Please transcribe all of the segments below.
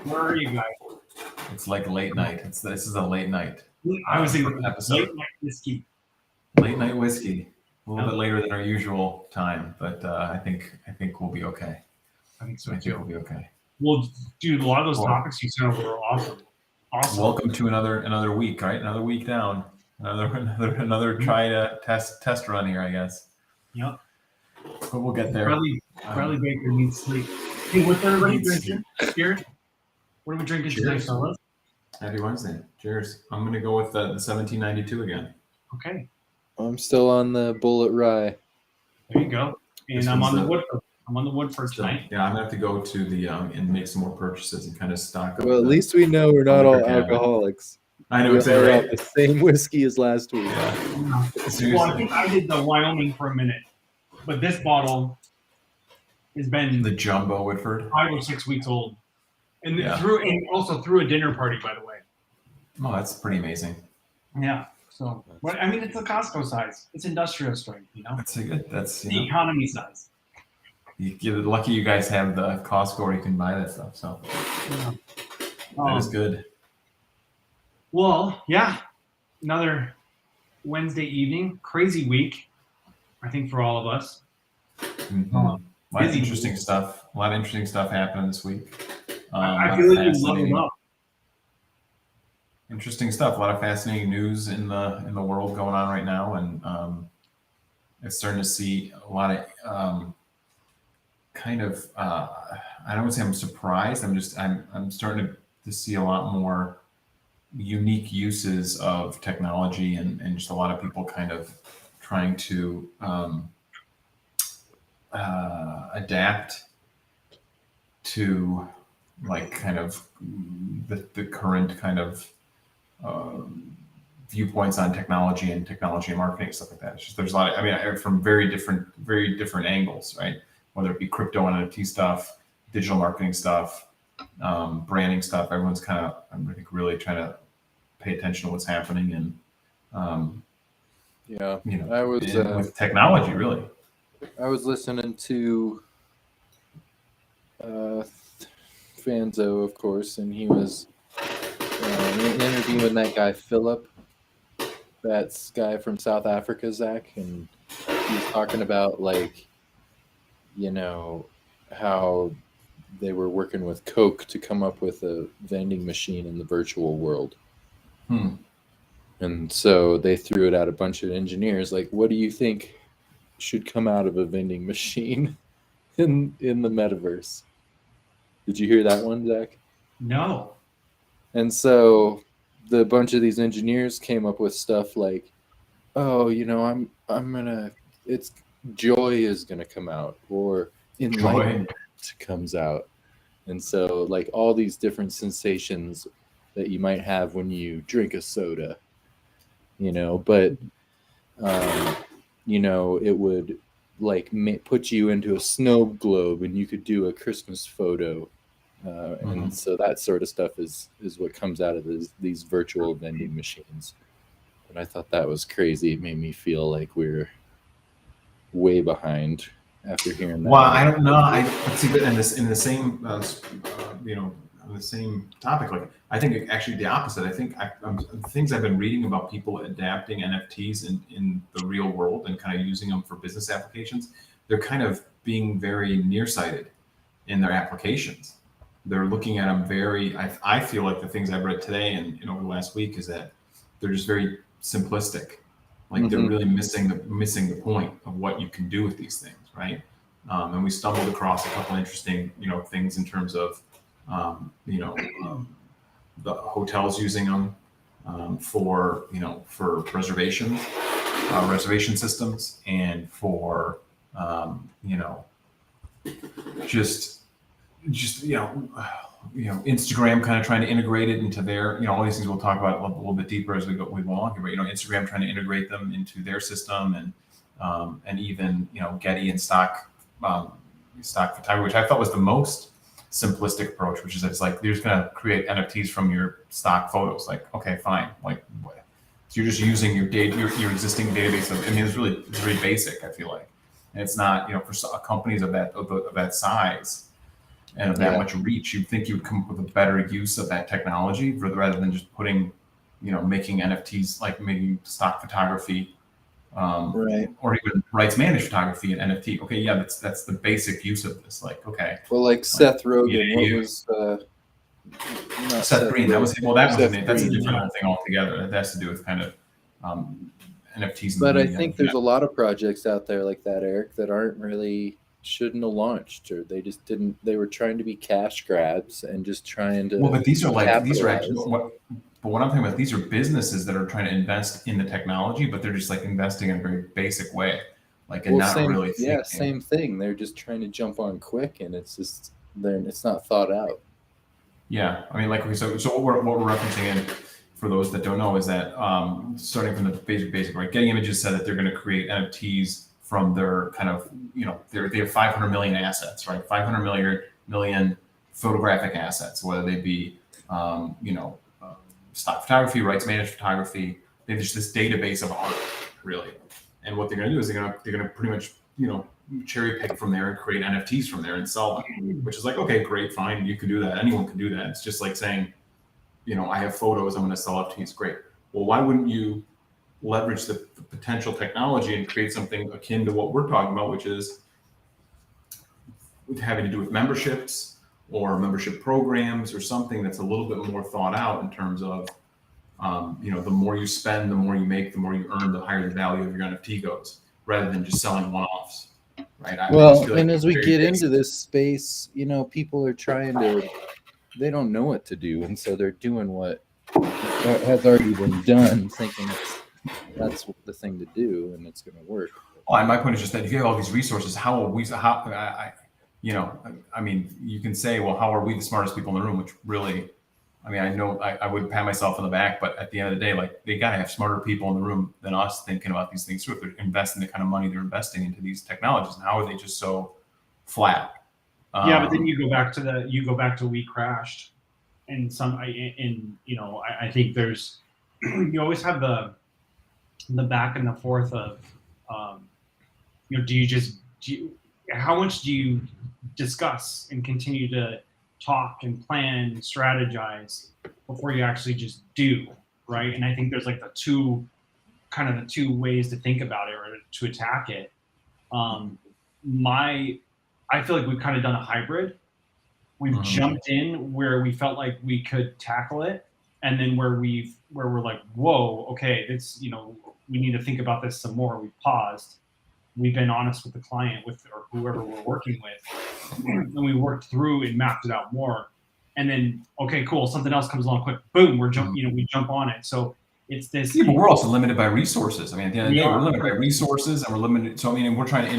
Where are you guys? It's like late night. This is a late night I was thinking episode. late night whiskey. Late night whiskey. A little bit later than our usual time, but I think we'll be okay. I think so I think too. we'll be okay. Well, dude, a lot of those topics you sent over were awesome. Awesome. Welcome to another week, right? Another week down. Another try to test run here, I guess. Yep. But we'll get there. Bradley Baker needs sleep. Hey, what's everybody drinking? Cheers. What are we drinking tonight, fellas? Happy Wednesday. Cheers. I'm gonna go with the 1792 again. Okay. I'm still on the Bullet Rye. There you go. And I'm on the Woodford. I'm on the Woodford tonight. Yeah, I'm gonna have to go to the and make some more purchases and kind of stock up. Well, at least we know we're not all alcoholics. I know exactly right. The same whiskey as last week. Yeah. Well, I think I did the Wyoming for a minute, but this bottle has been the Jumbo Woodford, 5 or 6 weeks old, and also through a dinner party, by the way. Oh, that's pretty amazing. Yeah. So, but I mean, it's a Costco size. It's industrial strength, you know. That's good. That's the economy size. You're lucky you guys have the Costco where you can buy that stuff. So that is good. Well, yeah, another Wednesday evening, crazy week, I think, for all of us. Mm-hmm. A lot of interesting stuff. A lot of interesting stuff happened this week. I feel like you leveled up. Interesting stuff. A lot of fascinating news in the world going on right now, and I'm starting to see a lot of kind of. I don't want to say I'm surprised. I'm starting to see a lot more unique uses of technology and just a lot of people kind of trying to adapt to like kind of the current kind of viewpoints on technology and marketing, stuff like that. It's just there's a lot of, I mean, from very different angles, right? Whether it be crypto and NFT stuff, digital marketing stuff, branding stuff. Everyone's kind of, I think, really trying to pay attention to what's happening and I was with technology, really. I was listening to Fanzo, of course, and he was interviewing that guy Philip, that guy from South Africa, Zach, and he was talking about how they were working with Coke to come up with a vending machine in the virtual world. And so they threw it at a bunch of engineers. Like, what do you think should come out of a vending machine in the metaverse? Did you hear that one, Zach? No. And so the bunch of these engineers came up with stuff like, oh, I'm gonna, it's joy is gonna come out, or enlightenment comes out. And so like all these different sensations that you might have when you drink a soda, but it would like put you into a snow globe and you could do a Christmas photo. And so that sort of stuff is what comes out of these virtual vending machines. And I thought that was crazy. It made me feel like we're way behind after hearing that. Well, I don't know. I see that in the same on the same topic. Like, I think actually the opposite. I think things I've been reading about people adapting NFTs in the real world and kind of using them for business applications. They're kind of being very nearsighted in their applications. They're looking at them very. I feel like the things I've read today and over the last week is that they're just very simplistic. Like they're really missing the point of what you can do with these things, right? And we stumbled across a couple interesting things in terms of the hotels using them for reservation systems and for just Instagram kind of trying to integrate it into their all these things we'll talk about a little bit deeper as we go along here, but Instagram trying to integrate them into their system and even Getty and stock photography, which I thought was the most simplistic approach, which is it's like you're just going to create NFTs from your stock photos. Like, okay, fine. Like, so you're just using your existing database of. I mean, it's very basic. I feel like, and it's not for companies of that size. and of that much reach, you'd think you would come up with a better use of that technology rather than just putting, making NFTs, like making stock photography, Right. or even rights managed photography and NFT. Okay, yeah, that's the basic use of this. Like, okay. Well, like Seth Rogen, yeah, what was not Seth Green? That was Rogen, well. That was Seth that's a Green, different yeah. whole thing altogether. That has to do with kind of NFTs. But I think there's a lot of projects out there like that, Eric, that shouldn't have launched, or they just didn't. They were trying to be cash grabs and just trying to. Well, but these are actually capitalize. But what I'm talking about, these are businesses that are trying to invest in the technology, but they're just like investing in a very basic way, like and not really thinking. Same thing. They're just trying to jump on quick, and it's not thought out. Yeah, I mean, so what we're referencing in, for those that don't know, is that starting from the basic, right? Getting Images said that they're going to create NFTs from their kind of, they have 500 million assets, right? 500 million photographic assets, whether they be, stock photography, rights managed photography. They have just this database of art, really. And what they're going to do is they're going to pretty much, cherry pick from there and create NFTs from there and sell them, which is like, okay, great, fine, you can do that. Anyone can do that. It's just like saying, I have photos, I'm going to sell NFTs. Great. Well, why wouldn't you leverage the potential technology and create something akin to what we're talking about, which is having to do with memberships or membership programs or something that's a little bit more thought out in terms of, the more you spend, the more you make, the more you earn, the higher the value of your NFT goes, rather than just selling one-offs, right? And as we get into this space, people are they don't know what to do, and so they're doing what has already been done, thinking that's the thing to do, and it's going to work. Well, and my point is just that if you have all these resources, I mean, you can say, well, how are we the smartest people in the room? Which really, I mean, I know I would pat myself on the back, but at the end of the day, like, they got to have smarter people in the room than us thinking about these things through. If they're investing the kind of money they're investing into these technologies, and how are they just so flat? Yeah, but then you go back to we crashed, and I think there's you always have the back and the forth of how much do you discuss and continue to talk and plan and strategize before you actually just do, right? And I think there's like the two ways to think about it or to attack it. I feel like we've kind of done a hybrid. We've jumped in where we felt like we could tackle it, and then where we're like, whoa, okay, it's we need to think about this some more. We've paused. We've been honest with the client, or whoever we're working with, and we worked through and mapped it out more. And then, okay, cool, something else comes along quick, boom, we jump on it. So it's this. Yeah, but we're also limited by resources. I mean, at the end of the day, we're limited by resources, and we're limited. So I mean, we're trying to,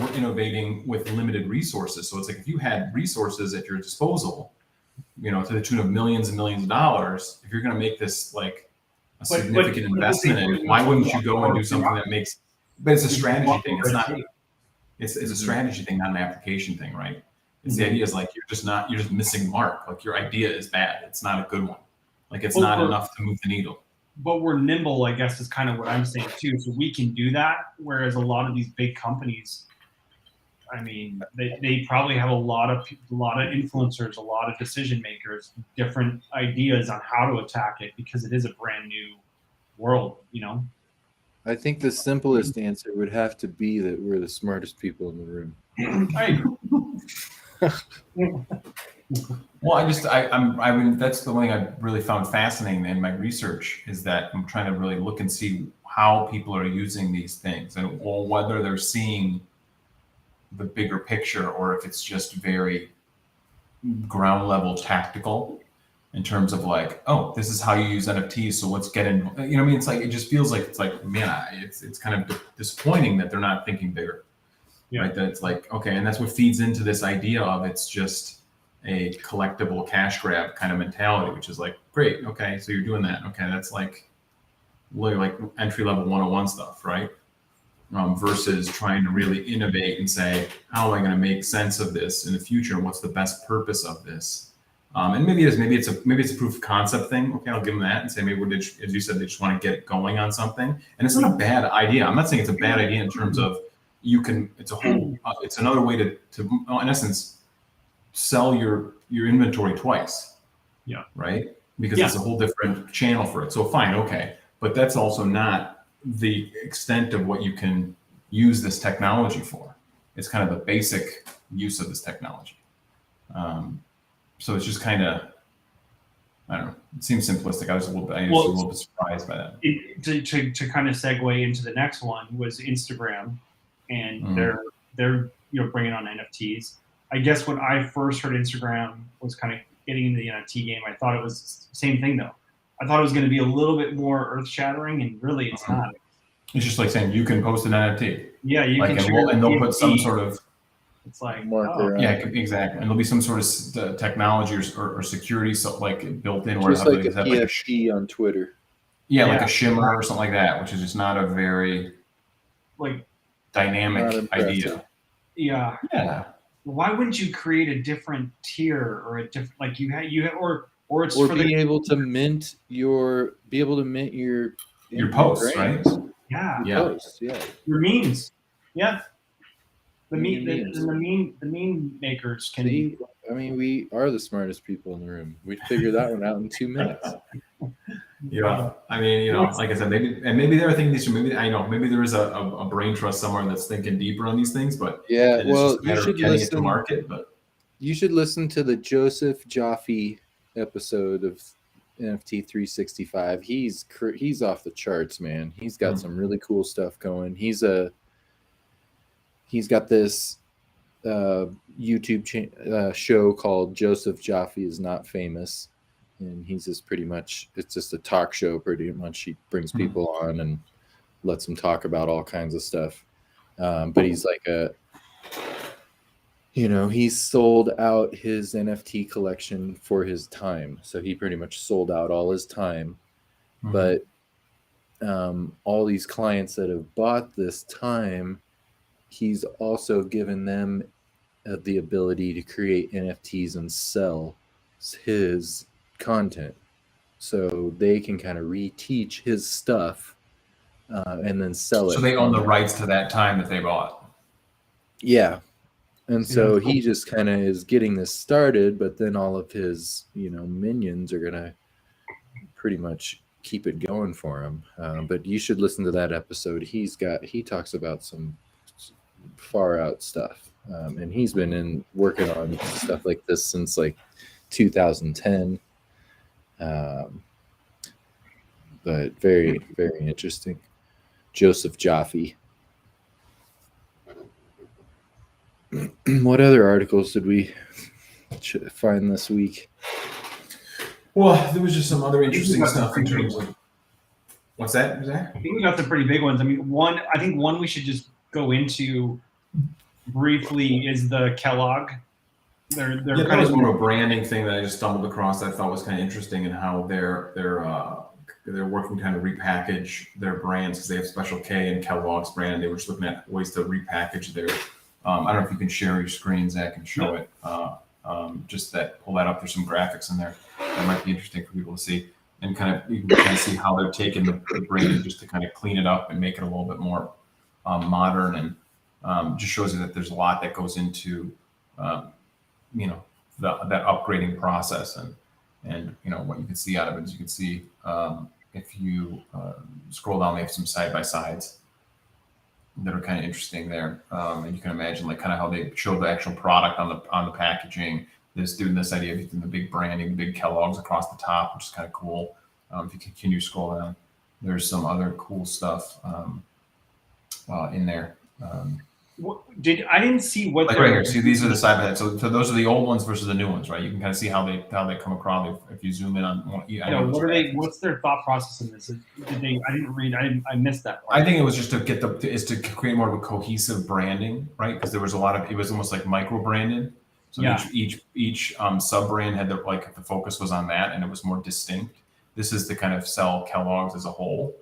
we're innovating with limited resources. So it's like, if you had resources at your disposal, to the tune of millions and millions of dollars, if you're going to make this like a significant investment in it, why wouldn't you go and do something that makes? But it's a strategy thing. It's not. It's a strategy thing, not an application thing, right? It's the idea is like, you're just missing the mark. Like, your idea is bad. It's not a good one. Like, it's not enough to move the needle. But we're nimble, I guess, is kind of what I'm saying too. So we can do that. Whereas a lot of these big companies, I mean, they probably have a lot of influencers, a lot of decision makers, different ideas on how to attack it, because it is a brand new world, I think the simplest answer would have to be that we're the smartest people in the room. I agree. Well, I mean, that's the one thing I really found fascinating in my research, is that I'm trying to really look and see how people are using these things, and whether they're seeing the bigger picture, or if it's just very ground level tactical in terms of like, oh, this is how you use NFTs, so let's get in. I mean, it's like, it just feels like, it's like, man, it's kind of disappointing that they're not thinking bigger. Yeah. Right? That it's like, okay, and that's what feeds into this idea of it's just a collectible cash grab kind of mentality, which is like, great, okay, so you're doing that. Okay, that's like entry level 101 stuff, right? Versus trying to really innovate and say, how am I going to make sense of this in the future? What's the best purpose of this? And maybe it's a proof of concept thing. Okay, I'll give them that and say, maybe as you said, they just want to get going on something. And it's not a bad idea. I'm not saying it's a bad idea in terms of it's another way to in essence, sell your inventory twice. Yeah. Right. Because it's a whole different channel for it. So fine, okay, but that's also not the extent of what you can use this technology for. It's kind of the basic use of this technology. So it's just kind of, I don't know. It seems simplistic. I was a little bit surprised by that. To kind of segue into the next one was Instagram, and they're bringing on NFTs. I guess when I first heard Instagram was kind of getting into the NFT game, I thought it was the same thing though. I thought it was going to be a little bit more earth shattering, and really it's not. It's just like saying you can post an NFT. Yeah, you can. And they'll put some sort of. It's like marker. Yeah, exactly. And there'll be some sort of technology or security, so like built in, just like a PFP on Twitter. Yeah, like a shimmer or something like that, which is just not a very dynamic idea. Yeah. Yeah. Why wouldn't you create a different tier or a different or it's or for be able to mint your posts, right? Yeah. Posts, yeah. Your memes. Yeah. The meme makers can. See, I mean, we are the smartest people in the room. We figured that one out in 2 minutes. Yeah, I mean, like I said, maybe they're thinking these. Maybe there is a brain trust somewhere that's thinking deeper on these things. But yeah, well, you should listen to market. But you should listen to the Joseph Joffe episode of NFT 365. He's off the charts, man. He's got some really cool stuff going. He's got this YouTube show called Joseph Joffe is Not Famous, and he's just it's just a talk show pretty much. He brings people on and lets them talk about all kinds of stuff. But he's like he's sold out his NFT collection for his time. So he pretty much sold out all his time. But all these clients that have bought this time, he's also given them the ability to create NFTs and sell his content. So they can kind of reteach his stuff and then sell it. So they own the rights to that time that they bought. Yeah. And so he just kind of is getting this started, but then all of his, minions are going to pretty much keep it going for him. But you should listen to that episode. He talks about some far out stuff. And he's been working on stuff like this since like 2010. But very, very interesting. Joseph Joffe. What other articles did we find this week? Well, there was just some other interesting stuff in terms of what's that? I think we got the pretty big ones. I mean, one we should just go into briefly is the Kellogg. They're that was more of a branding thing that I just stumbled across that I thought was kind of interesting, and how they're working to kind of repackage their brands because they have Special K and Kellogg's brand. They were just looking at ways to repackage their. I don't know if you can share your screen, Zach, and show it. Just pull that up. There's some graphics in there that might be interesting for people to see, and you can kind of see how they're taking the brand just to kind of clean it up and make it a little bit more modern, and just shows you that there's a lot that goes into that upgrading process, and what you can see out of it is you can see if you scroll down, they have some side by sides that are kind of interesting there, and you can imagine like kind of how they show the actual product on the packaging. This idea of using the big branding, the big Kellogg's across the top, which is kind of cool. If you continue to scroll down, there's some other cool stuff in there. I didn't see what right here. See, these are the side by side. So those are the old ones versus the new ones, right? You can kind of see how they come across if you zoom in on one. What are they? What's their thought process in this? I didn't read. I missed that part. I think it was just to to create more of a cohesive branding, right? Because there was it was almost like micro branded. So each sub brand had the focus was on that, and it was more distinct. This is to kind of sell Kellogg's as a whole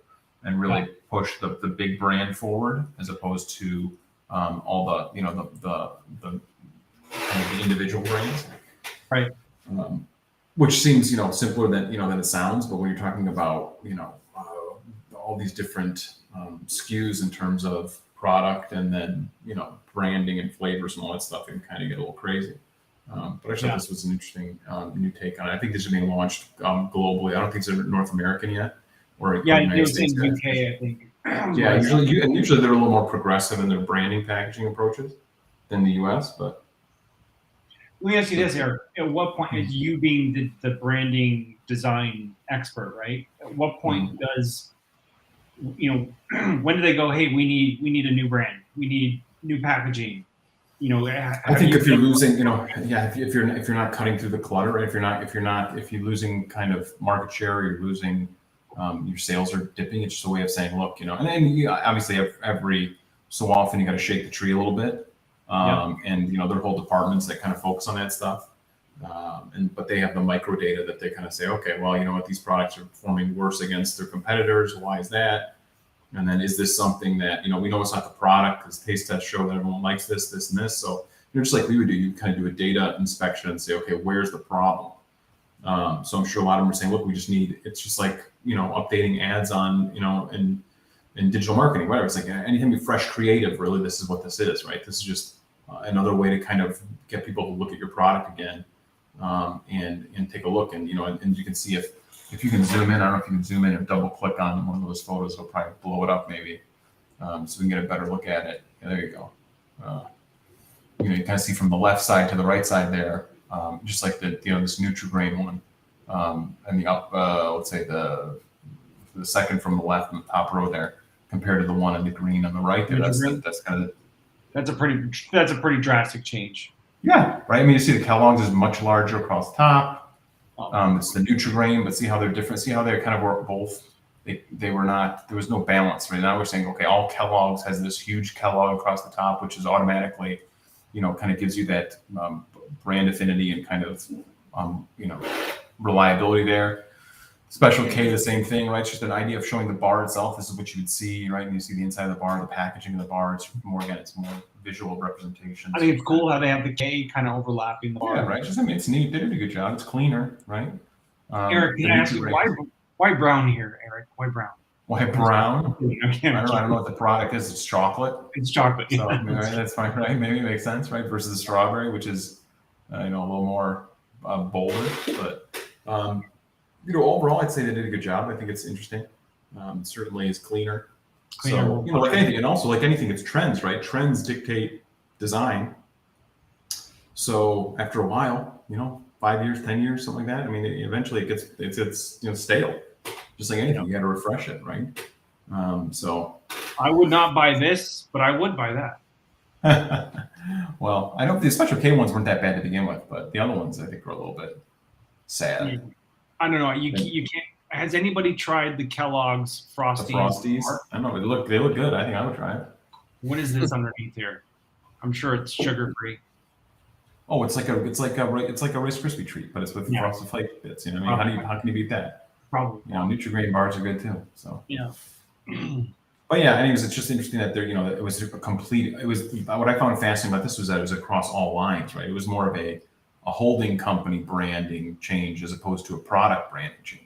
and really push the big brand forward, as opposed to all the the kind of the individual brands, right? Which seems simpler than it sounds, but when you're talking about all these different SKUs in terms of product, and then branding and flavors and all that stuff, it can kind of get a little crazy. But I thought this was an interesting new take on it. I think this is being launched globally. I don't think it's North American yet. Or it was in UK, I think. Yeah, usually they're a little more progressive in their branding packaging approaches than the US. But let me ask you this, Eric. At what point, as you being the branding design expert, right? At what point does, when do they go, hey, we need a new brand, we need new packaging? I think if you're losing, if you're not cutting through the clutter, right? If you're losing kind of market share, or you're losing, your sales are dipping. It's just a way of saying, look, and then obviously every so often you got to shake the tree a little bit. And there are whole departments that kind of focus on that stuff. But they have the micro data that they kind of say, okay, well, you know what, these products are performing worse against their competitors. Why is that? And then is this something that, we know it's not the product because taste tests show that everyone likes this, and this. So just like we would do, you kind of do a data inspection and say, okay, where's the problem? So I'm sure a lot of them are saying, look, we just need, it's just like, updating ads on, in digital marketing, whatever. It's like anything with fresh creative, really, this is what this is, right? This is just another way to kind of get people to look at your product again, and take a look. And, and you can see if you can zoom in, I don't know if you can zoom in or double click on one of those photos, it'll probably blow it up maybe. So we can get a better look at it. Yeah, there you go. You kind of see from the left side to the right side there, just like this Nutri-Grain one, and the up, let's say the second from the left in the top row there, compared to the one in the green on the right there. That's kind of that's a pretty drastic change. Yeah, right. I mean, you see the Kellogg's is much larger across the top. It's the Nutri-Grain, but see how they're different. See how they kind of were both. They were not. There was no balance. Right now we're saying, okay, all Kellogg's has this huge Kellogg across the top, which is automatically, kind of gives you that brand affinity and kind of, reliability there. Special K, the same thing, right? It's just an idea of showing the bar itself. This is what you would see, right? And you see the inside of the bar, the packaging of the bar. It's more visual representation. I think it's cool how they have the K kind of overlapping the bar. Yeah, right. Just, it's neat. They did a good job. It's cleaner, right? Eric, can I ask you why brown here, Eric? Why brown? Why brown? I don't know what the product is. It's chocolate. It's chocolate. So right, that's fine, right? Maybe it makes sense, right? Versus the strawberry, which is, a little more bolder. But overall, I'd say they did a good job. I think it's interesting. Certainly is cleaner. So, like anything, and also like anything, it's trends, right? Trends dictate design. So after a while, 5 years, 10 years, something like that. I mean, eventually it gets stale. Just like anything, you got to refresh it, right? So I would not buy this, but I would buy that. Well, I don't. The Special K ones weren't that bad to begin with, but the other ones I think were a little bit sad. I don't know. You can't. Has anybody tried the Kellogg's Frosties? The Frosties? I don't know. They look good. I think I would try it. What is this underneath here? I'm sure it's sugar free. Oh, it's like a Rice Krispie treat, but it's with frosted flake bits. How can you beat that? Probably. Nutri-Grain bars are good too. So yeah. But yeah, anyways, it's just interesting that there, it was a complete. It was what I found fascinating about this was that it was across all lines, right? It was more of a holding company branding change as opposed to a product branding change.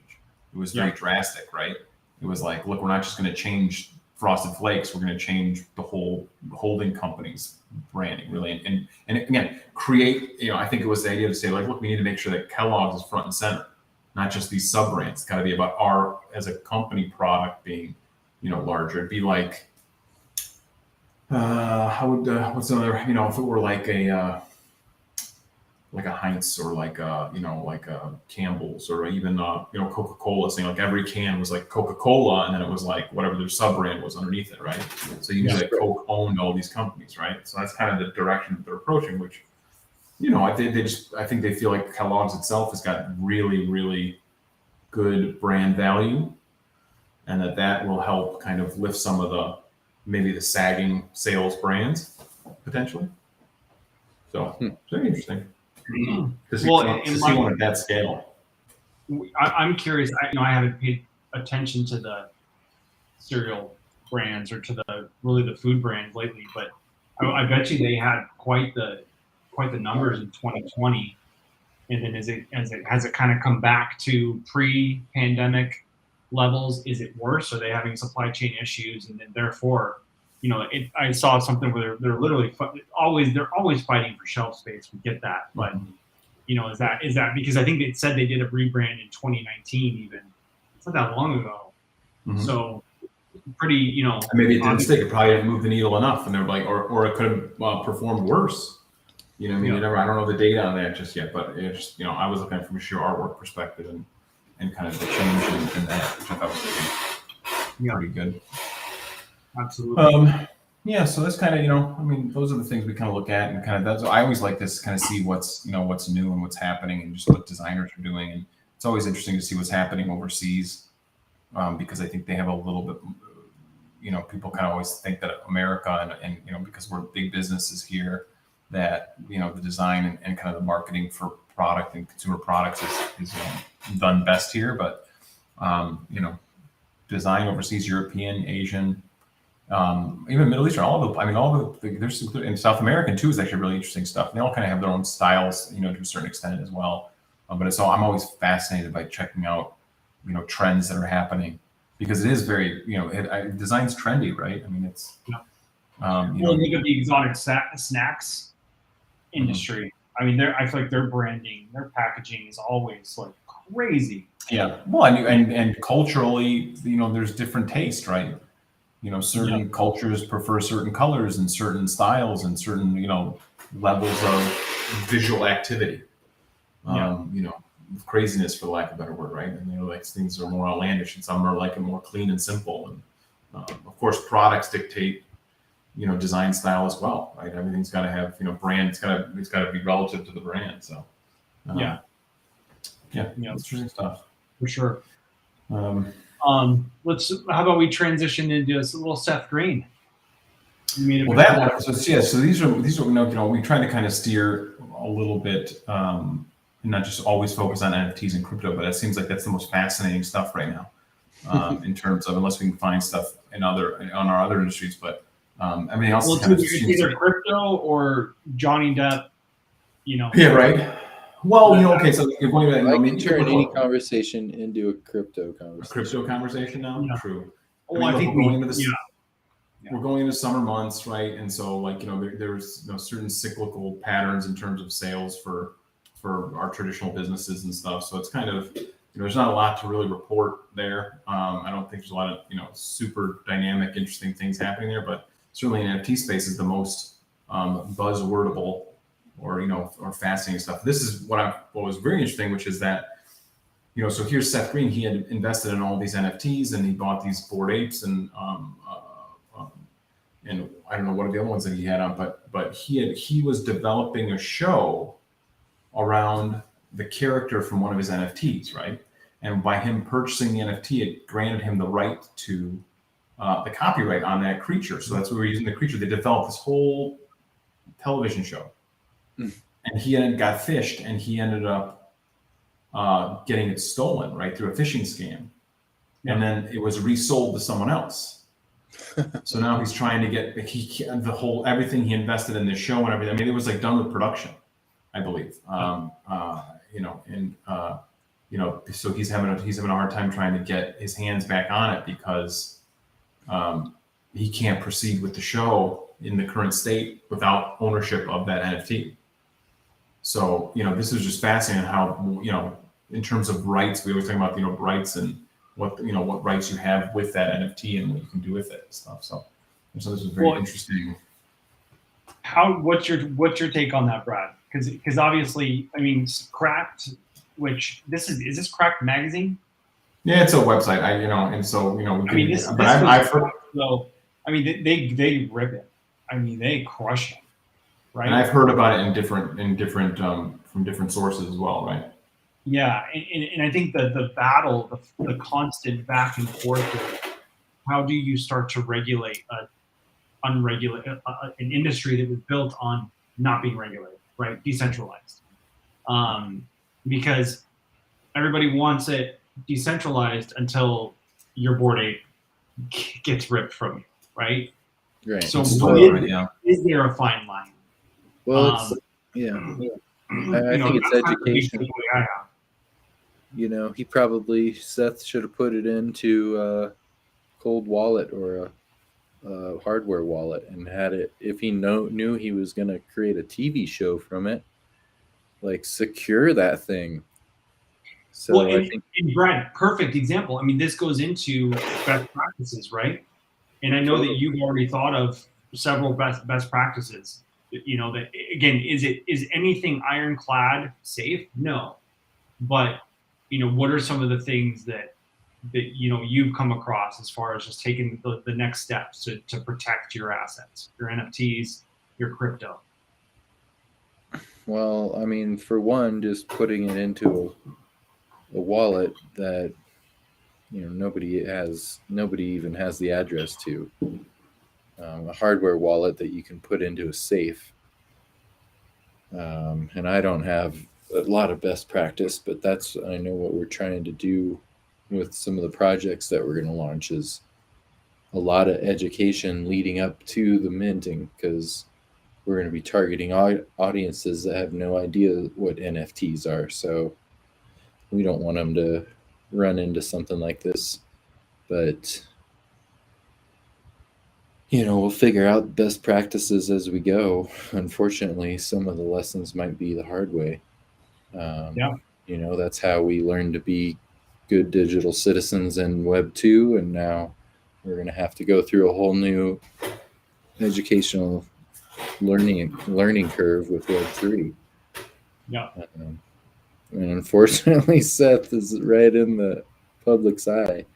It was very drastic, right? It was like, look, we're not just going to change Frosted Flakes. We're going to change the whole holding company's branding, really. And again, create, I think it was the idea to say, like, look, we need to make sure that Kellogg's is front and center, not just these sub-brands. It's got to be about our, as a company, product being, larger. It'd be like, what's another, if it were like a Heinz or like a Campbell's or even Coca-Cola, saying like every can was like Coca-Cola and then it was like whatever their sub brand was underneath it, right? So you like Coke owned all these companies, right? So that's kind of the direction that they're approaching, which I think they feel like Kellogg's itself has got really, really good brand value, and that will help kind of lift some of maybe the sagging sales brands potentially. So very interesting. To see one at that scale. I'm curious. I haven't paid attention to the cereal brands or to the food brands lately, but I bet you they had quite the numbers in 2020. And then has it kind of come back to pre-pandemic levels? Is it worse? Are they having supply chain issues, and then therefore I saw something where they're literally always fighting for shelf space. We get that, but is that because I think they said they did a rebrand in 2019 even. It's not that long ago. Mhm. So pretty, And maybe it didn't stick. It probably didn't move the needle enough, and they're like, or it could have performed worse. I mean, I don't know the data on that just yet, but it just, I was looking at it from a sheer artwork perspective and kind of the change in that, which I thought was pretty good. Absolutely. Yeah, so that's kind of, I mean, those are the things we kind of look at, and kind of that's. I always like this kind of see what's new and what's happening, and just what designers are doing, and it's always interesting to see what's happening overseas, because I think they have a little bit. People kind of always think that America and because we're big businesses here, that the design and kind of the marketing for product and consumer products is done best here, but design overseas, European, Asian. Even Middle Eastern, there's in South American too is actually really interesting stuff. They all kind of have their own styles, to a certain extent as well. But I'm always fascinated by checking out, trends that are happening, because it is very, design's trendy, right? I mean, it's. Look at the exotic snacks industry. I mean, I feel like their branding, their packaging is always like crazy. Yeah, well, and culturally, there's different taste, right? Certain cultures prefer certain colors and certain styles and certain, levels of visual activity. Craziness, for lack of a better word, right? And like things are more outlandish, and some are like more clean and simple. And of course, products dictate, design style as well, right? Everything's got to have, brand. It's got to be relative to the brand. So interesting stuff for sure. How about we transition into a little Seth Green? So these are we try to kind of steer a little bit, and not just always focus on NFTs and crypto, but it seems like that's the most fascinating stuff right now, in terms of, unless we can find stuff on our other industries, but everything else. Well, it's either crypto or Johnny Depp. Yeah, right. Well, okay, so you're going to. I can turn any conversation into a crypto conversation. A crypto conversation now. Yeah. True. Well, I think we're going into we're going into summer months, right? And so, there's certain cyclical patterns in terms of sales for our traditional businesses and stuff. So it's kind of, there's not a lot to really report there. I don't think there's a lot of super dynamic, interesting things happening there, but certainly NFT space is the most buzzwordable or fascinating stuff. This is what was very interesting, which is that, so here's Seth Green. He had invested in all these NFTs, and he bought these Bored Apes, and I don't know what are the other ones that he had on, but he was developing a show around the character from one of his NFTs, right? And by him purchasing the NFT, it granted him the right to the copyright on that creature. So that's where we're using the creature. They developed this whole television show. And he got fished, and he ended up getting it stolen, right, through a phishing scam. And then it was resold to someone else. So now he's trying to get everything he invested in this show and everything. I mean, it was like done with production, I believe. So he's having a hard time trying to get his hands back on it, because he can't proceed with the show in the current state without ownership of that NFT. So, this is just fascinating how, in terms of rights, we always talk about, rights and what rights you have with that NFT and what you can do with it and stuff. So this is very interesting. What's your take on that, Brad? Because obviously, I mean, Cracked, which is this Cracked magazine? Yeah, it's a website. I've heard. So, I mean, they rip it. I mean, they crush it, right? And I've heard about it in different from different sources as well, right? Yeah, and I think the battle, the constant back and forth of how do you start to regulate an industry that was built on not being regulated, right? Decentralized. Because everybody wants it decentralized until your Bored Ape gets ripped from you, right? Right. So is there a fine line? Well, I think it's education. Seth should have put it into a cold wallet or hardware wallet and had it. If he knew he was going to create a TV show from it, like secure that thing. So Well, I think, and Brad, perfect example. I mean, this goes into best practices, right? And I know that totally. you've already thought of several best practices. You know, that again, is anything ironclad safe? No, but you know, what are some of the things that you know you've come across as far as just taking the next steps to protect your assets, your NFTs, your crypto? Well, I mean, for one, just putting it into a wallet that nobody even has the address to. A hardware wallet that you can put into a safe. And I don't have a lot of best practice, but I know what we're trying to do with some of the projects that we're going to launch is a lot of education leading up to the minting, because we're going to be targeting audiences that have no idea what NFTs are. So we don't want them to run into something like this. But we'll figure out best practices as we go. Unfortunately, some of the lessons might be the hard way. Yeah. That's how we learn to be good digital citizens in Web 2, and now we're going to have to go through a whole new educational learning curve with Web 3. Yeah. And unfortunately, Seth is right in the public's eye.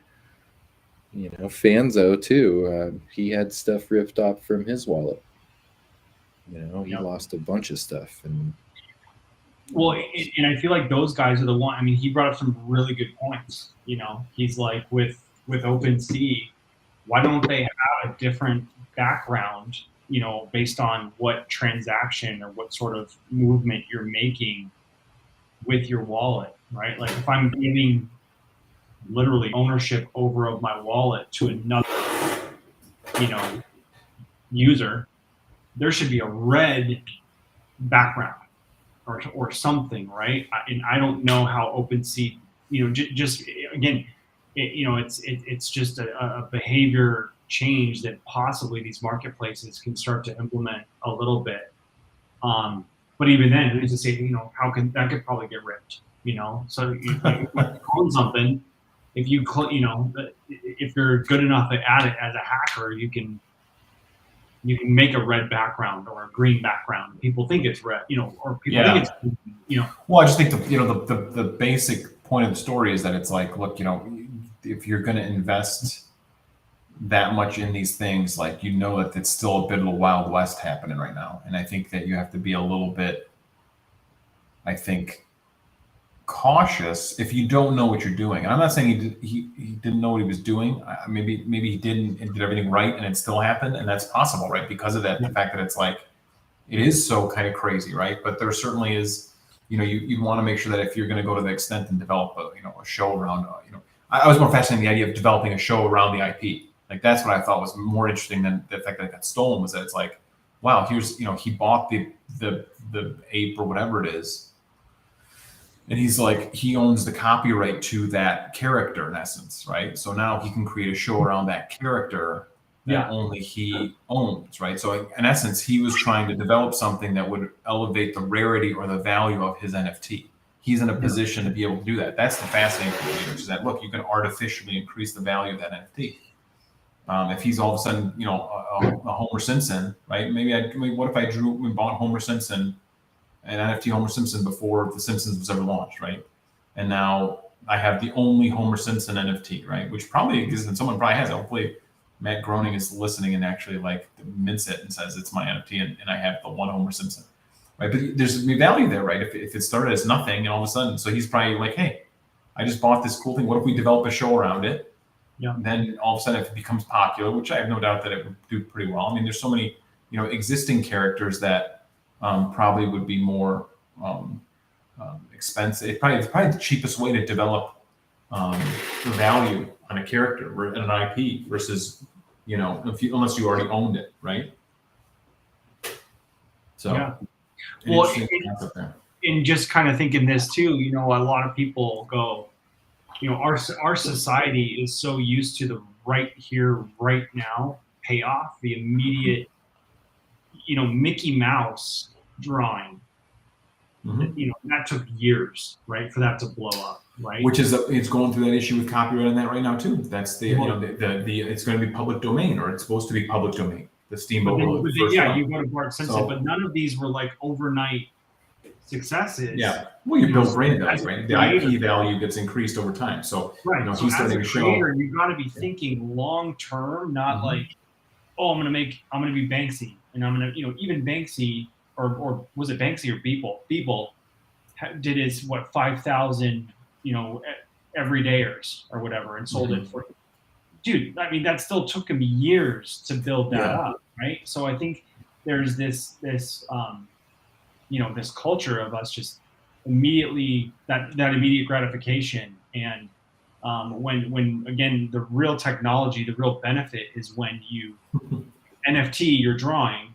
Fanzo too. He had stuff ripped off from his wallet. He lost a bunch of stuff, and well, and I feel like those guys are the one. I mean, he brought up some really good points. He's like with OpenSea, why don't they have a different background? Based on what transaction or what sort of movement you're making with your wallet, right? Like if I'm giving literally ownership over of my wallet to another, user, there should be a red background or something, right? And I don't know how OpenSea, just again, it's just a behavior change that possibly these marketplaces can start to implement a little bit. But even then, who's to say, how can that could probably get ripped, So you clone something, if you if you're good enough at it as a hacker, you can make a red background or a green background. People think it's red, or people think it's, Well, I just think the basic point of the story is that it's like, look, if you're going to invest that much in these things, like, that it's still a bit of a Wild West happening right now. And I think that you have to be a little bit, I think, cautious if you don't know what you're doing. And I'm not saying he didn't know what he was doing. Maybe he didn't and did everything right and it still happened. And that's possible, right? Because of that, the fact that it's like, it is so kind of crazy, right? But there certainly is, you'd want to make sure that if you're going to go to the extent and develop a show around, I was more fascinated in the idea of developing a show around the IP. Like, that's what I thought was more interesting than the fact that it got stolen, was that it's like, wow, here's, he bought the ape or whatever it is. And he's like, he owns the copyright to that character in essence, right? So now he can create a show around that character that only he owns, right? So in essence, he was trying to develop something that would elevate the rarity or the value of his NFT. He's in a position to be able to do that. That's the fascinating thing, which is that, look, you can artificially increase the value of that NFT. If he's all of a sudden, a Homer Simpson, right? What if I bought Homer Simpson, an NFT Homer Simpson, before The Simpsons was ever launched, right? And now I have the only Homer Simpson NFT, right? Which probably exists, and someone probably has it. Hopefully Matt Groening is listening and actually like mints it and says it's my NFT, and I have the one Homer Simpson, right? But there's value there, right? If it started as nothing and all of a sudden, so he's probably like, hey, I just bought this cool thing. What if we develop a show around it? Yeah. Then all of a sudden, if it becomes popular, which I have no doubt that it would do pretty well. I mean, there's so many, existing characters that probably would be more expensive. It's probably the cheapest way to develop the value on a character or an IP versus, unless you already owned it, right? So, yeah. Well, and just kind of thinking this too, a lot of people go, our society is so used to the right here, right now, payoff, the immediate, Mickey Mouse drawing. That took years, right, for that to blow up, right? Which is it's going through that issue with copyright on that right now too. That's the it's going to be public domain, or it's supposed to be public domain. The Steamboat. You go to Bart Simpson, but none of these were like overnight successes. Yeah, well, you build brand value, right? The IP value gets increased over time. So right, he's starting to show. You got to be thinking long term, not like, oh, I'm gonna be Banksy, and I'm gonna, even Banksy. Or was it Banksy or Beeple? Beeple did his 5,000 everydayers or whatever, and sold it for. Dude, I mean, that still took him years to build that up, right? So I think there's this culture of us just immediately that immediate gratification, and when again the real technology, the real benefit is when you NFT your drawing.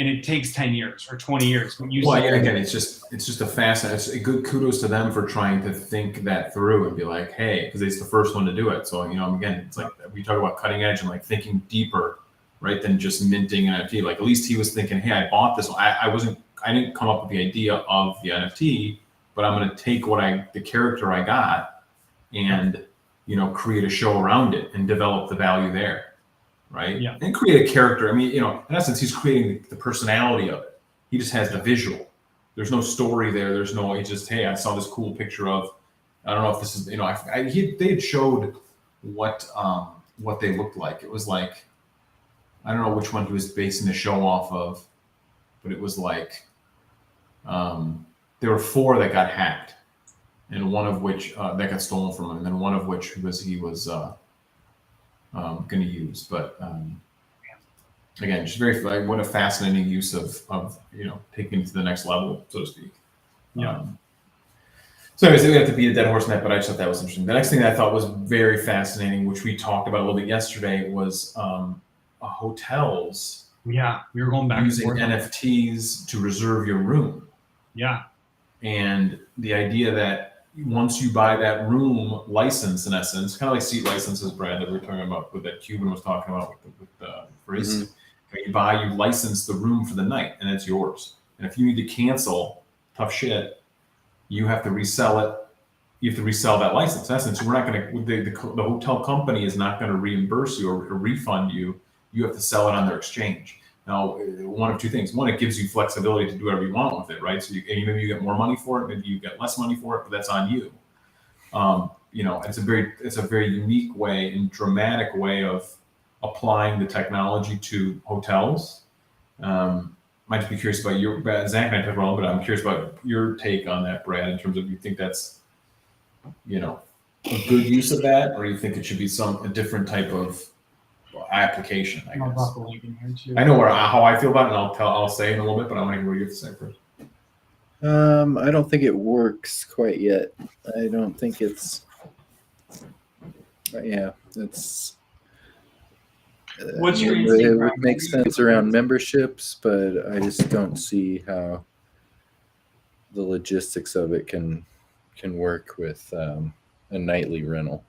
And it takes 10 years or 20 years. Again, it's just a fascinating. It's a good kudos to them for trying to think that through and be like, hey, because it's the first one to do it. So again, it's like we talk about cutting edge and like thinking deeper, right, than just minting an NFT. Like at least he was thinking, hey, I bought this. I didn't come up with the idea of the NFT, but I'm going to take the character I got, and create a show around it and develop the value there. Right? Yeah. And create a character. I mean, in essence, he's creating the personality of it. He just has the visual. There's no story there. There's no, it's just, hey, I saw this cool picture of, I don't know if this is, they had showed what they looked like. It was like, I don't know which one he was basing the show off of, but it was like, there were 4 that got hacked, and one of which that got stolen from him, and then one of which he was going to use. But again, just what a fascinating use of taking it to the next level, so to speak. So anyways, we have to beat a dead horse in that, but I just thought that was interesting. The next thing that I thought was very fascinating, which we talked about a little bit yesterday, was hotels. Yeah, we were going back using NFTs to reserve your room. Yeah, and the idea that once you buy that room license, in essence, kind of like seat licenses, Brad, that we were talking about, with that Cuban was talking about for his, you license the room for the night, and it's yours. And if you need to cancel, tough shit, you have to resell it. You have to resell that license. In essence, we're not going to. The hotel company is not going to reimburse you or refund you. You have to sell it on their exchange. Now, one of two things. One, it gives you flexibility to do whatever you want with it, right? So maybe you get more money for it, maybe you get less money for it, but that's on you. It's a very unique way and dramatic way of applying the technology to hotels. Might just be curious about Zach and I talked about it, but I'm curious about your take on that, Brad, in terms of, you think that's, a good use of that, or you think it should be a different type of application, I guess. I know how I feel about it, and I'll say in a little bit, but I want to hear what you have to say first. I don't think it works quite yet. I don't think it's. It's. What's your it would make sense around memberships, but I just don't see how the logistics of it can work with a nightly rental.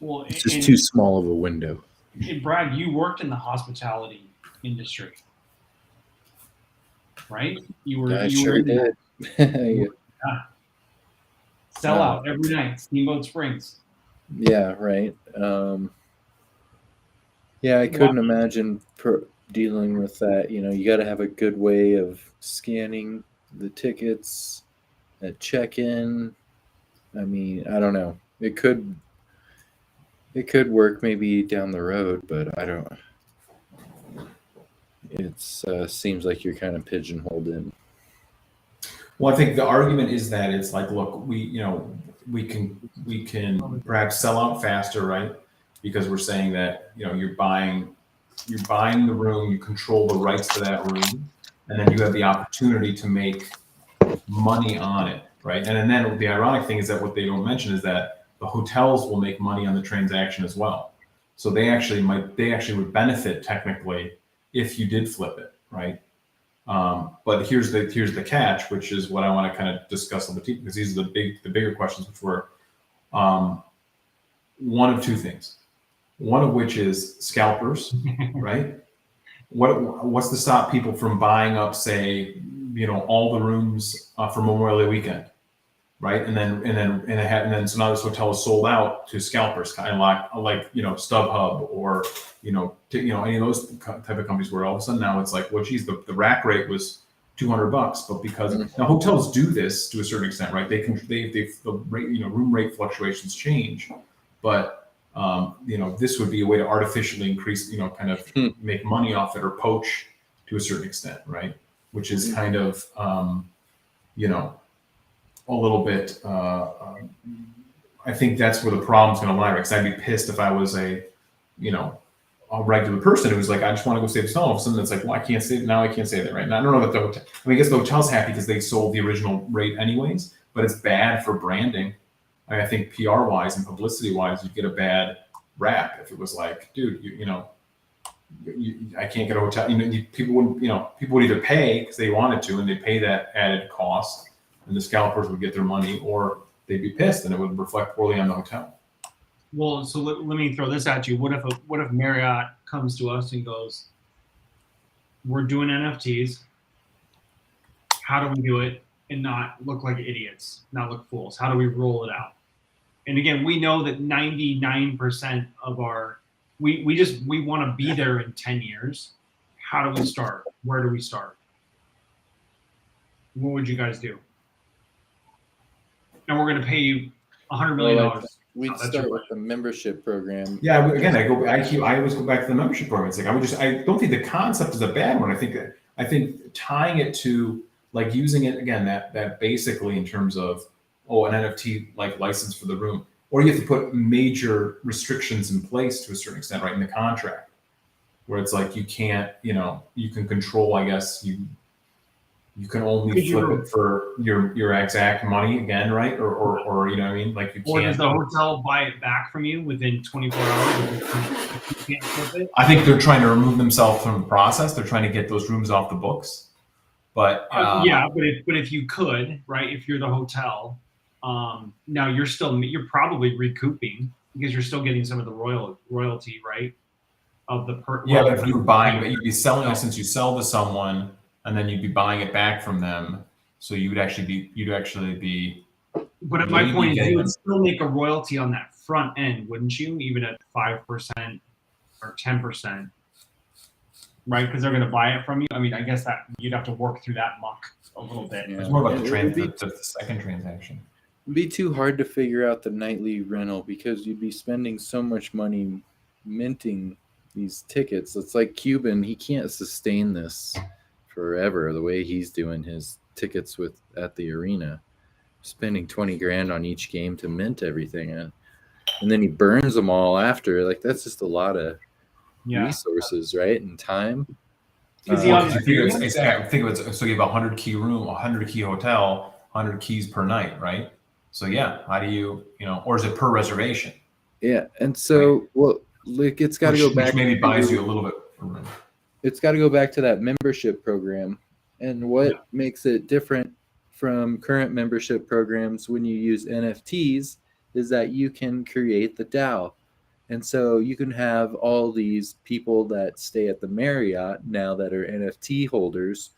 Well, it's just too small of a window. And Brad, you worked in the hospitality industry, right? I sure did. Yeah. Sell out every night, Steamboat Springs. Yeah, right. I couldn't imagine dealing with that. You got to have a good way of scanning the tickets at check-in. I mean, I don't know. It could work maybe down the road, but I don't. It seems like you're kind of pigeonholed in. Well, I think the argument is that it's like, look, we can perhaps sell out faster, right? Because we're saying that you're buying the room, you control the rights to that room, and then you have the opportunity to make money on it, right? And then the ironic thing is that what they don't mention is that the hotels will make money on the transaction as well. So they actually would benefit technically if you did flip it, right? But here's the catch, which is what I want to kind of discuss on the team, because these are the bigger questions, which were one of two things. one of which is scalpers, right? What's to stop people from buying up, say, all the rooms for Memorial Day weekend, right? And then so now this hotel is sold out to scalpers, kind of like StubHub or any of those type of companies, where all of a sudden now it's like, well, geez, the rack rate was $200, but because now hotels do this to a certain extent, right? They the rate, room rate fluctuations change, but this would be a way to artificially increase, kind of make money off it or poach to a certain extent, right? Which is kind of, a little bit. I think that's where the problem's going to lie. Because I'd be pissed if I was a regular person who was like, I just want to go stay at this home. Something that's like, well, I can't stay now. I can't stay there, right? Now I don't know that the hotel. I mean, I guess the hotel's happy because they sold the original rate anyways, but it's bad for branding. I think PR wise and publicity wise, you'd get a bad rap if it was like, dude, I can't get a hotel. People would either pay because they wanted to, and they pay that added cost, and the scalpers would get their money, or they'd be pissed, and it would reflect poorly on the hotel. Well, so let me throw this at you. What if Marriott comes to us and goes, "We're doing NFTs. How do we do it and not look like idiots, not look fools? How do we roll it out?" And again, we know that 99% of we want to be there in 10 years. How do we start? Where do we start? What would you guys do? And we're going to pay you $100 million. We'd start with the membership program. Yeah, again, I always go back to the membership program. It's like I don't think the concept is a bad one. I think tying it to like using it again, that basically in terms of an NFT like license for the room, or you have to put major restrictions in place to a certain extent, right, in the contract, where it's like you can't, you can control, I guess you can only flip it for your exact money again, right? Or you know what I mean? Like you can't. Or does the hotel buy it back from you within 24 hours? You can't flip it? I think they're trying to remove themselves from the process. They're trying to get those rooms off the books. But but if you could, right? If you're the hotel, now you're probably recouping because you're still getting some of the royalty, right? Of the but if you're buying, but you'd be selling it since you sell to someone, and then you'd be buying it back from them. So you'd actually be. But at my point is, you would still make a royalty on that front end, wouldn't you? Even at 5% or 10%, right? Because they're going to buy it from you. I mean, I guess that you'd have to work through that muck a little bit. Yeah. It's more about the second transaction. It'd be too hard to figure out the nightly rental because you'd be spending so much money minting these tickets. It's like Cuban; he can't sustain this forever the way he's doing his tickets at the arena, spending $20,000 on each game to mint everything, and then he burns them all after. Like that's just a lot of resources, right, and time. Think of it. So you have a 100 key room, 100 key hotel, 100 keys per night, right? So how do you or is it per reservation? Yeah, and so it's got to go back. Which maybe buys you a little bit. It's got to go back to that membership program, and what makes it different from current membership programs when you use NFTs is that you can create the DAO. And so you can have all these people that stay at the Marriott now that are NFT holders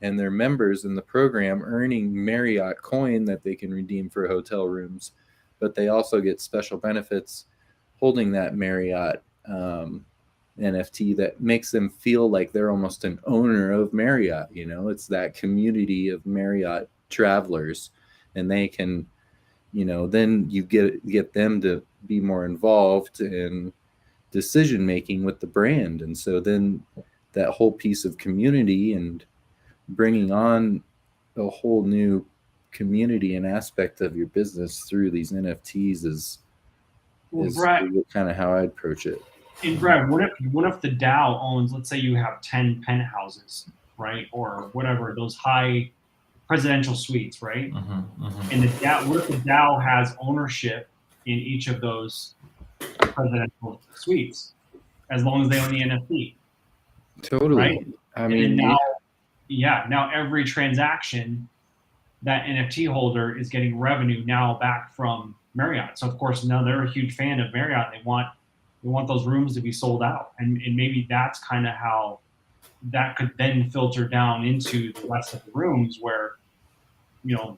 and they're members in the program earning Marriott coin that they can redeem for hotel rooms, but they also get special benefits holding that Marriott NFT that makes them feel like they're almost an owner of Marriott. It's that community of Marriott travelers, and they can, then you get them to be more involved in decision making with the brand. And so then that whole piece of community and bringing on a whole new community and aspect of your business through these NFTs is kind of how I'd approach it. And Brad, what if the DAO owns, let's say you have 10 penthouses, right, or whatever, those high presidential suites, right? And the DAO, what if the DAO has ownership in each of those presidential suites, as long as they own the NFT? Totally. Right? I mean, now every transaction, that NFT holder is getting revenue now back from Marriott. So of course now they're a huge fan of Marriott. They want We want those rooms to be sold out, and maybe that's kind of how that could then filter down into the rest of the rooms where, you know,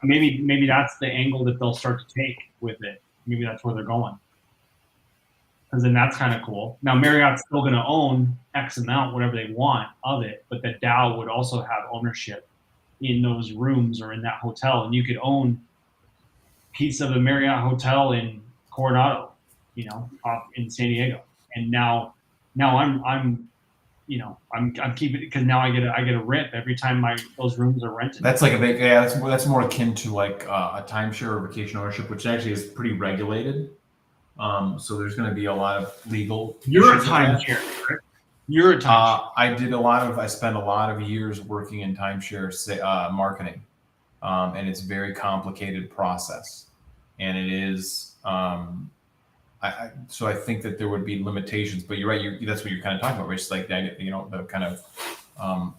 maybe that's the angle that they'll start to take with it. Maybe that's where they're going. Because then that's kind of cool. Now Marriott's still going to own X amount, whatever they want of it, but the DAO would also have ownership in those rooms or in that hotel, and you could own a piece of the Marriott hotel in Coronado, off in San Diego. And now I'm keeping it because now I get a rip every time those rooms are rented. That's like that's more akin to like a timeshare or vacation ownership, which actually is pretty regulated. So there's going to be a lot of legal. You're a timeshare. You're a timeshare. I spent a lot of years working in timeshare marketing, and it's a very complicated process, and it is. So I think that there would be limitations, but you're right. That's what you're kind of talking about, Rich. Like that, the kind of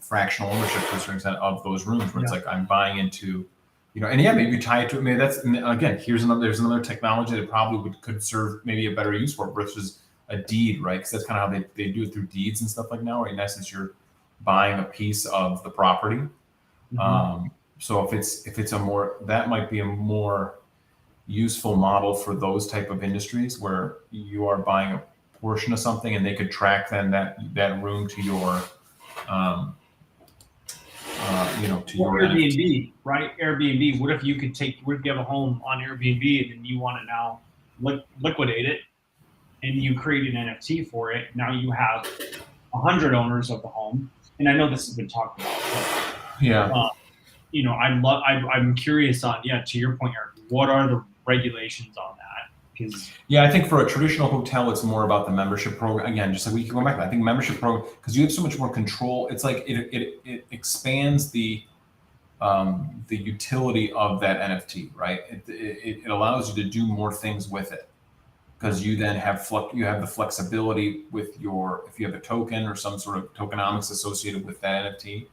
fractional ownership to a certain extent of those rooms, where it's like I'm buying into. And maybe you tie it to it. Maybe that's, again, there's another technology that probably could serve maybe a better use for it, versus a deed, right? Because that's kind of how they do it through deeds and stuff like now, right? In essence, you're buying a piece of the property. Mm-hmm. So if it's that might be a more useful model for those type of industries where you are buying a portion of something and they could track then that room to your, to your Airbnb, right? Airbnb. What if you have a home on Airbnb and then you want to now liquidate it, and you create an NFT for it? Now you have 100 owners of the home, and I know this has been talked about. But, yeah. I'm curious on to your point, Eric. What are the regulations on that? I think for a traditional hotel, it's more about the membership program. Again, just like we can go back to that. I think membership program, because you have so much more control. It's like it expands the utility of that NFT, right? It allows you to do more things with it, because you then have the flexibility with if you have a token or some sort of tokenomics associated with that NFT,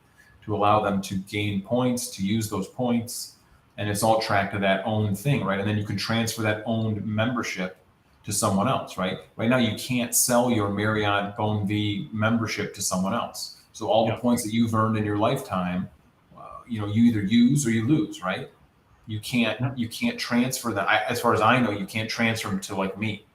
to allow them to gain points, to use those points. And it's all tracked to that own thing, right? And then you can transfer that owned membership to someone else, right? Right now, you can't sell your Marriott Bonvi membership to someone else. So all the points that you've earned in your lifetime, you either use or you lose, right? You can't transfer that. As far as I know, you can't transfer them to like me.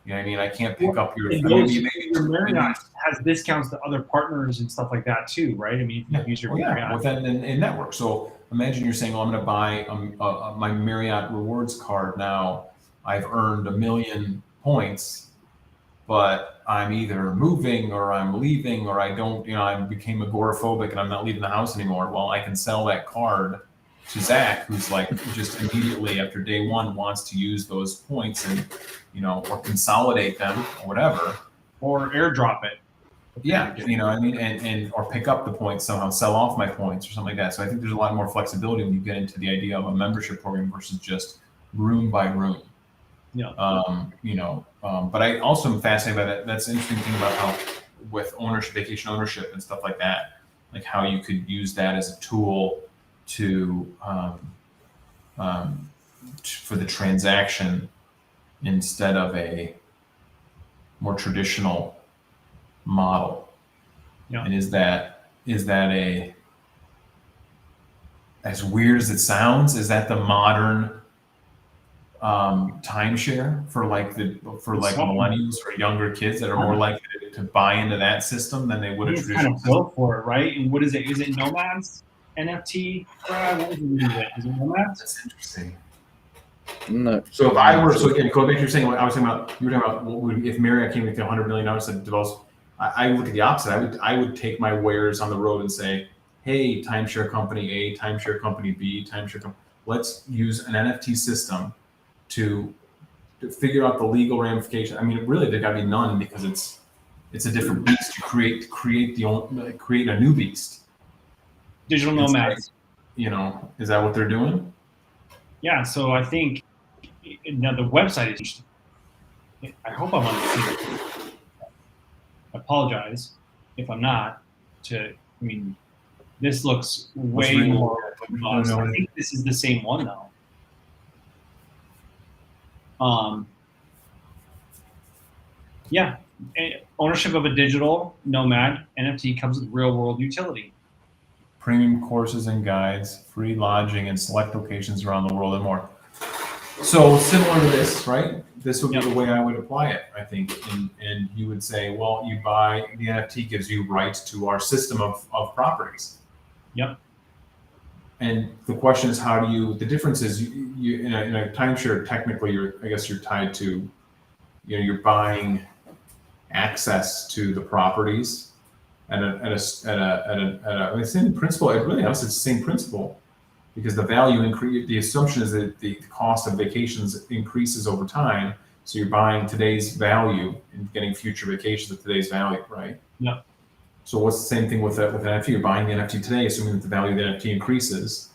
You know what I mean? I can't pick up your. Your Marriott has discounts to other partners and stuff like that too, right? I mean, if you use your Marriott within in network. So imagine you're saying, I'm going to buy my Marriott rewards card now. I've earned 1 million points, but I'm either moving or I'm leaving, or I don't. I became agoraphobic and I'm not leaving the house anymore. Well, I can sell that card to Zach, who's like just immediately after day one wants to use those points and or consolidate them or whatever, or airdrop it. Yeah, I mean, and or pick up the points somehow, sell off my points or something like that. So I think there's a lot more flexibility when you get into the idea of a membership program versus just room by room. Yeah. But I also am fascinated by that. That's an interesting thing about how with ownership, vacation ownership and stuff like that, like how you could use that as a tool to for the transaction instead of a more traditional model. Yeah. And is that a, as weird as it sounds, is that the modern timeshare for millennials or younger kids that are more likely to buy into that system than they would a traditional kind of built for it, right? And what is it? Is it Nomads NFT? What is it? Is it Nomads? That's interesting. No. So if I were, again, go back to you were talking about if Marriott came with $100 million to develop, I would look at the opposite. I would take my wares on the road and say, hey, timeshare company A, timeshare company B, let's use an NFT system to figure out the legal ramification. I mean, really, there got to be none, because it's a different beast to create a new beast. Digital nomads. Is that what they're doing? Yeah. So I think now the website is interesting. I hope I'm understanding. I apologize if I'm not. This looks way more. I think this is the same one though. Um, yeah, ownership of a digital nomad NFT comes with real world utility. Premium courses and guides, free lodging in select locations around the world, and more. So similar to this, right? This would be the way I would apply it, I think. And you would say, well, you buy the NFT gives you rights to our system of properties. Yep. And the question is, how do you? The difference is, you in a timeshare, technically, I guess you're tied to, you're buying access to the properties at the same principle. It really honestly, it's the same principle, because the value increase. The assumption is that the cost of vacations increases over time. So you're buying today's value and getting future vacations at today's value, right? Yep. So what's the same thing with an NFT? You're buying the NFT today, assuming that the value of the NFT increases.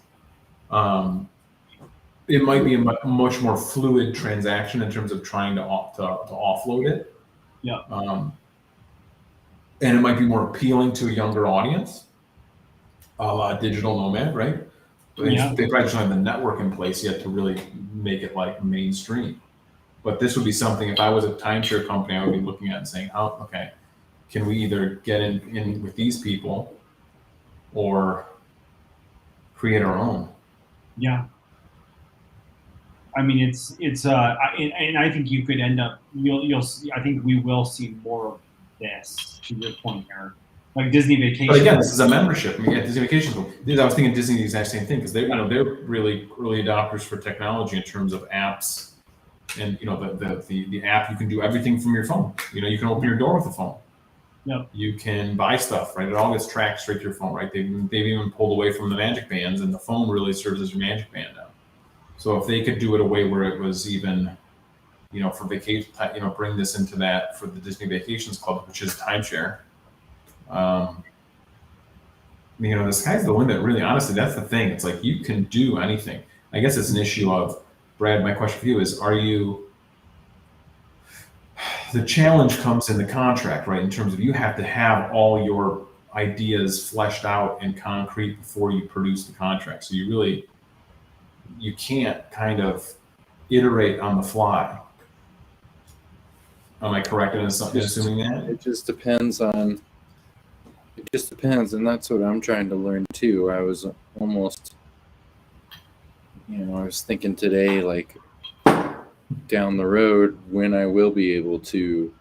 It might be a much more fluid transaction in terms of trying to offload it. Yeah. And it might be more appealing to a younger audience, a digital nomad, right? But they probably just don't have the network in place yet to really make it like mainstream. But this would be something, if I was a timeshare company, I would be looking at and saying, oh, okay, can we either get in with these people or create our own? Yeah. I mean, and I think you could end up, you'll see, I think we will see more of this, to your point here. Like Disney Vacation. But again, this is a membership. I mean, at Disney Vacations, I was thinking Disney the exact same thing, because they're really early adopters for technology in terms of apps, and the app, you can do everything from your phone. You can open your door with the phone. Yep. You can buy stuff, right? It all gets tracked straight to your phone, right? They've even pulled away from the magic bands, and the phone really serves as your magic band now. So if they could do it a way where it was even, for vacation, bring this into that for the Disney Vacations Club, which is timeshare. The sky's the limit, really. Honestly, that's the thing. It's like, you can do anything. I guess it's an issue of, Brad, my question for you is, the challenge comes in the contract, right? In terms of, you have to have all your ideas fleshed out in concrete before you produce the contract. So you can't kind of iterate on the fly. Am I correct in assuming that? It just depends, and that's what I'm trying to learn too. I was almost, I was thinking today, like, down the road, when I will be able to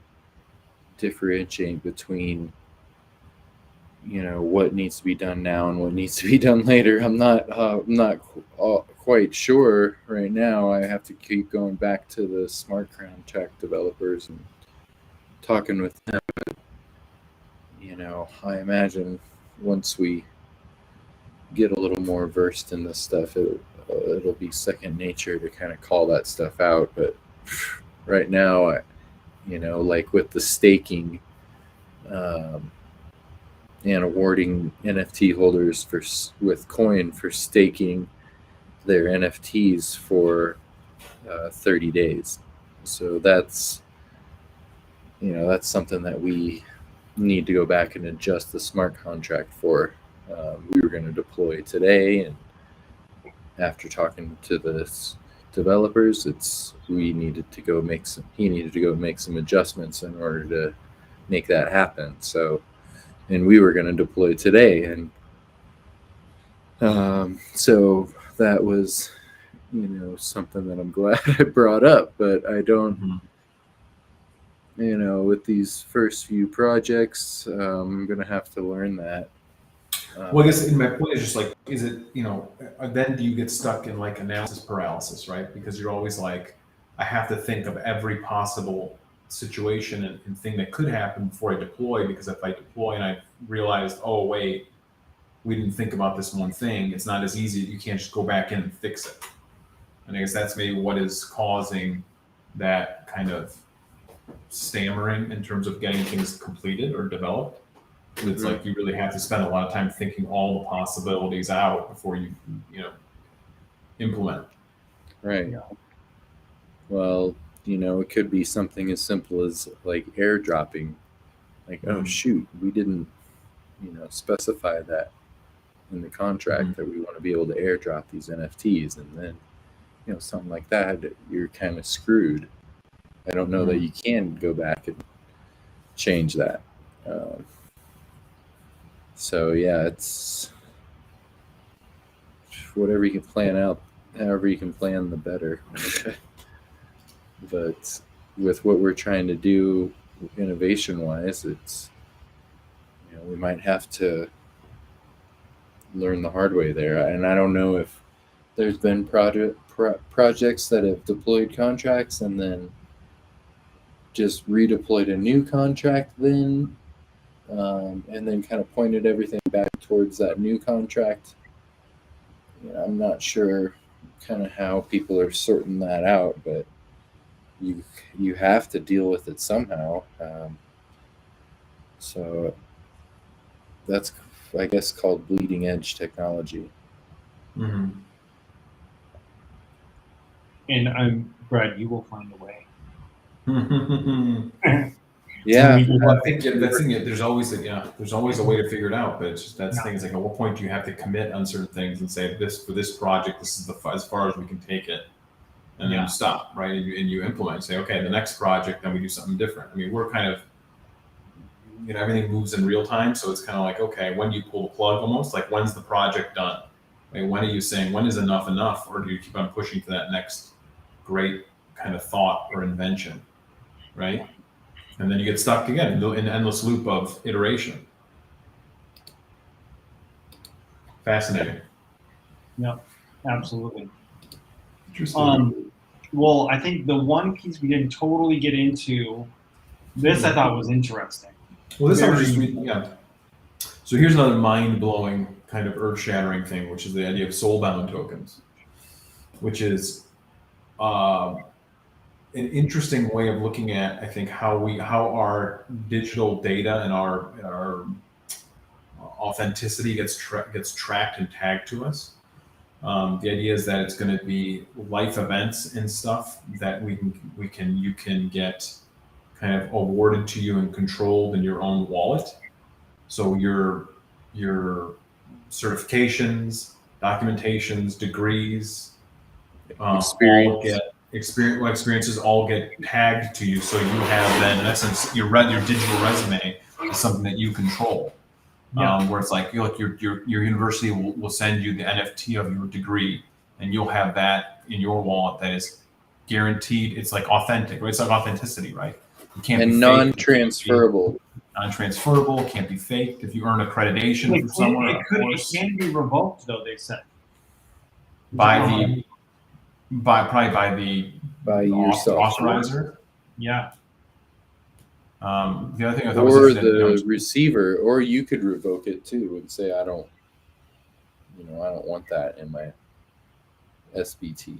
differentiate between, what needs to be done now and what needs to be done later. I'm not quite sure right now. I have to keep going back to the smart contract developers and talking with them. I imagine once we get a little more versed in this stuff, it'll be second nature to kind of call that stuff out. But right now, like with the staking, and awarding NFT holders with coin for staking their NFTs for 30 days. So that's something that we need to go back and adjust the smart contract for. We were going to deploy today, and after talking to the developers, he needed to go make some adjustments in order to make that happen. So, and we were going to deploy today, and so that was something that I'm glad I brought up. But I don't, with these first few projects, I'm going to have to learn that. Well, I guess my point is just like, is it, then do you get stuck in like analysis paralysis, right? Because you're always like, I have to think of every possible situation and thing that could happen before I deploy, because if I deploy and I realized, oh, wait, we didn't think about this one thing, it's not as easy. You can't just go back in and fix it. And I guess that's maybe what is causing that kind of stammering in terms of getting things completed or developed. It's like, you really have to spend a lot of time thinking all the possibilities out before you implement. Right. Yeah. Well, it could be something as simple as like airdropping. Like, oh shoot, we didn't, specify that in the contract that we want to be able to airdrop these NFTs, and then something like that, you're kind of screwed. I don't know that you can go back and change that. So yeah, it's whatever you can plan out, however you can plan, the better. But with what we're trying to do innovation-wise, it's we might have to learn the hard way there. And I don't know if there's been projects that have deployed contracts and then just redeployed a new contract then, and then kind of pointed everything back towards that new contract. I'm not sure kind of how people are sorting that out, but you have to deal with it somehow. So that's, I guess, called bleeding edge technology. Mm-hmm. And I'm Brad, you will find a way. Yeah, well, I think that's the thing. There's always a way to figure it out, but it's just that's the thing. It's like, at what point do you have to commit on certain things and say, this for this project, this is as far as we can take it, and then stop, right? And you implement and say, okay, the next project, then we do something different. I mean, we're kind of, everything moves in real time, so it's kind of like, okay, when do you pull the plug? Almost like, when's the project done? I mean, when are you saying, when is enough, or do you keep on pushing to that next great kind of thought or invention, right? And then you get stuck again in an endless loop of iteration. Fascinating. Yep, absolutely. Interesting. Well, I think the one piece we didn't totally get into, this I thought was interesting. Well, this I was just reading, So here's another mind-blowing kind of earth-shattering thing, which is the idea of soul-bound tokens, which is an interesting way of looking at, I think, how our digital data and our authenticity gets tracked and tagged to us. The idea is that it's going to be life events and stuff that you can get kind of awarded to you and controlled in your own wallet. So your certifications, documentations, degrees, experiences all get tagged to you. So you have then, in essence, your digital resume is something that you control. Where it's like, your university will send you the NFT of your degree, and you'll have that in your wallet that is guaranteed. It's like authentic, right? It's like authenticity, right? It can't be non-transferable. Non-transferable, can't be faked. If you earn accreditation from somewhere, it can be revoked, though, they said. By your authorizer. Yeah. The other thing I thought or was the receiver, or you could revoke it too and say, I don't want that in my SBT.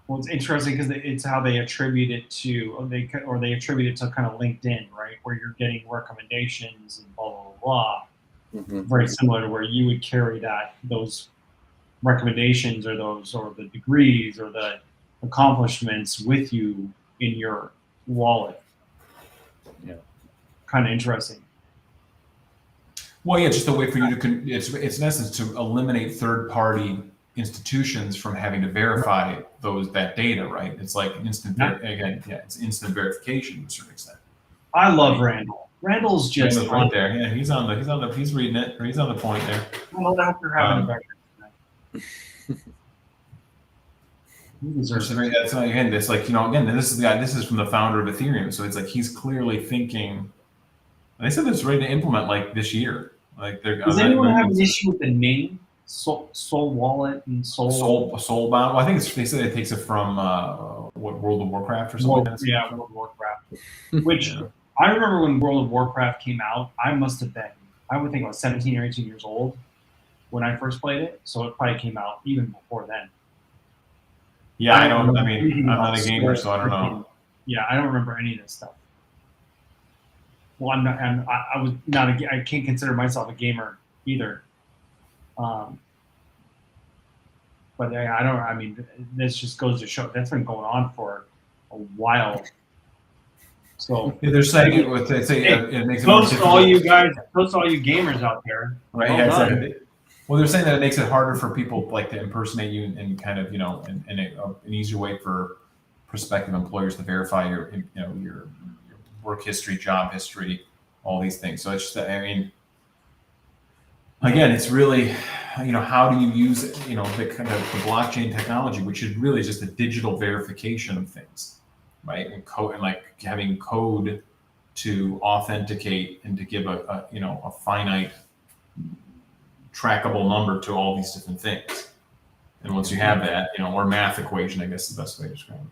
Well, it's interesting because it's how they attribute it to, they attribute it to kind of LinkedIn, right? Where you're getting recommendations and blah, blah, blah. Mm-hmm. Very similar to where you would carry those recommendations or the degrees or the accomplishments with you in your wallet. Yeah. Kind of interesting. Well, yeah, just a way for you to, it's in essence to eliminate third-party institutions from having to verify that data, right? It's like instant verification to a certain extent. I love Randall. Randall's just right there. Yeah, he's reading it, or he's on the point there. Well, I hope you're having a better tonight. Again, it's like, again, this is the guy. This is from the founder of Ethereum, so it's like he's clearly thinking. They said it's ready to implement like this year. Like, does anyone have an issue with the name Soul Wallet and Soulbound? Well, I think they said it takes it from World of Warcraft or something. Yeah, World of Warcraft. Which I remember when World of Warcraft came out. I must have been, I would think I was 17 or 18 years old when I first played it. So it probably came out even before then. Yeah, I don't. I mean, I'm not a gamer, so I don't know. Yeah, I don't remember any of this stuff. Well, I'm not. I was not. I can't consider myself a gamer either. But I don't. I mean, this just goes to show that's been going on for a while. So they're saying it makes it close to all you guys, close to all you gamers out there. Right? Well Yeah, done. Well, they're saying that it makes it harder for people like to impersonate you and kind of, and an easier way for prospective employers to verify your work history, job history, all these things. So it's just, I mean, again, it's really, how do you use, the kind of the blockchain technology, which is really just a digital verification of things, right? And code, and like having code to authenticate and to give a finite trackable number to all these different things. And once you have that, or math equation, I guess is the best way to describe it,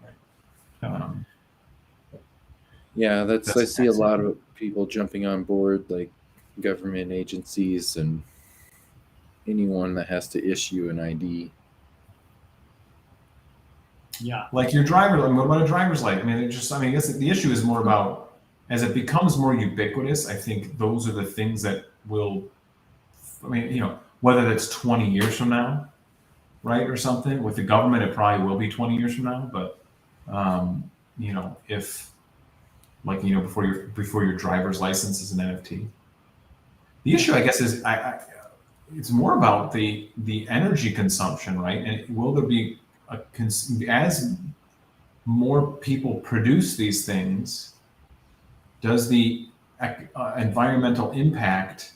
right? Yeah, I see a lot of people jumping on board, like government agencies and anyone that has to issue an ID. Yeah. Like your driver, what about a driver's license? I guess the issue is more about, as it becomes more ubiquitous, I think those are the things that will, whether that's 20 years from now, right, or something. With the government, it probably will be 20 years from now. But, if, before your driver's license is an NFT. The issue, I guess, is it's more about the energy consumption, right? And will there be as more people produce these things, does the environmental impact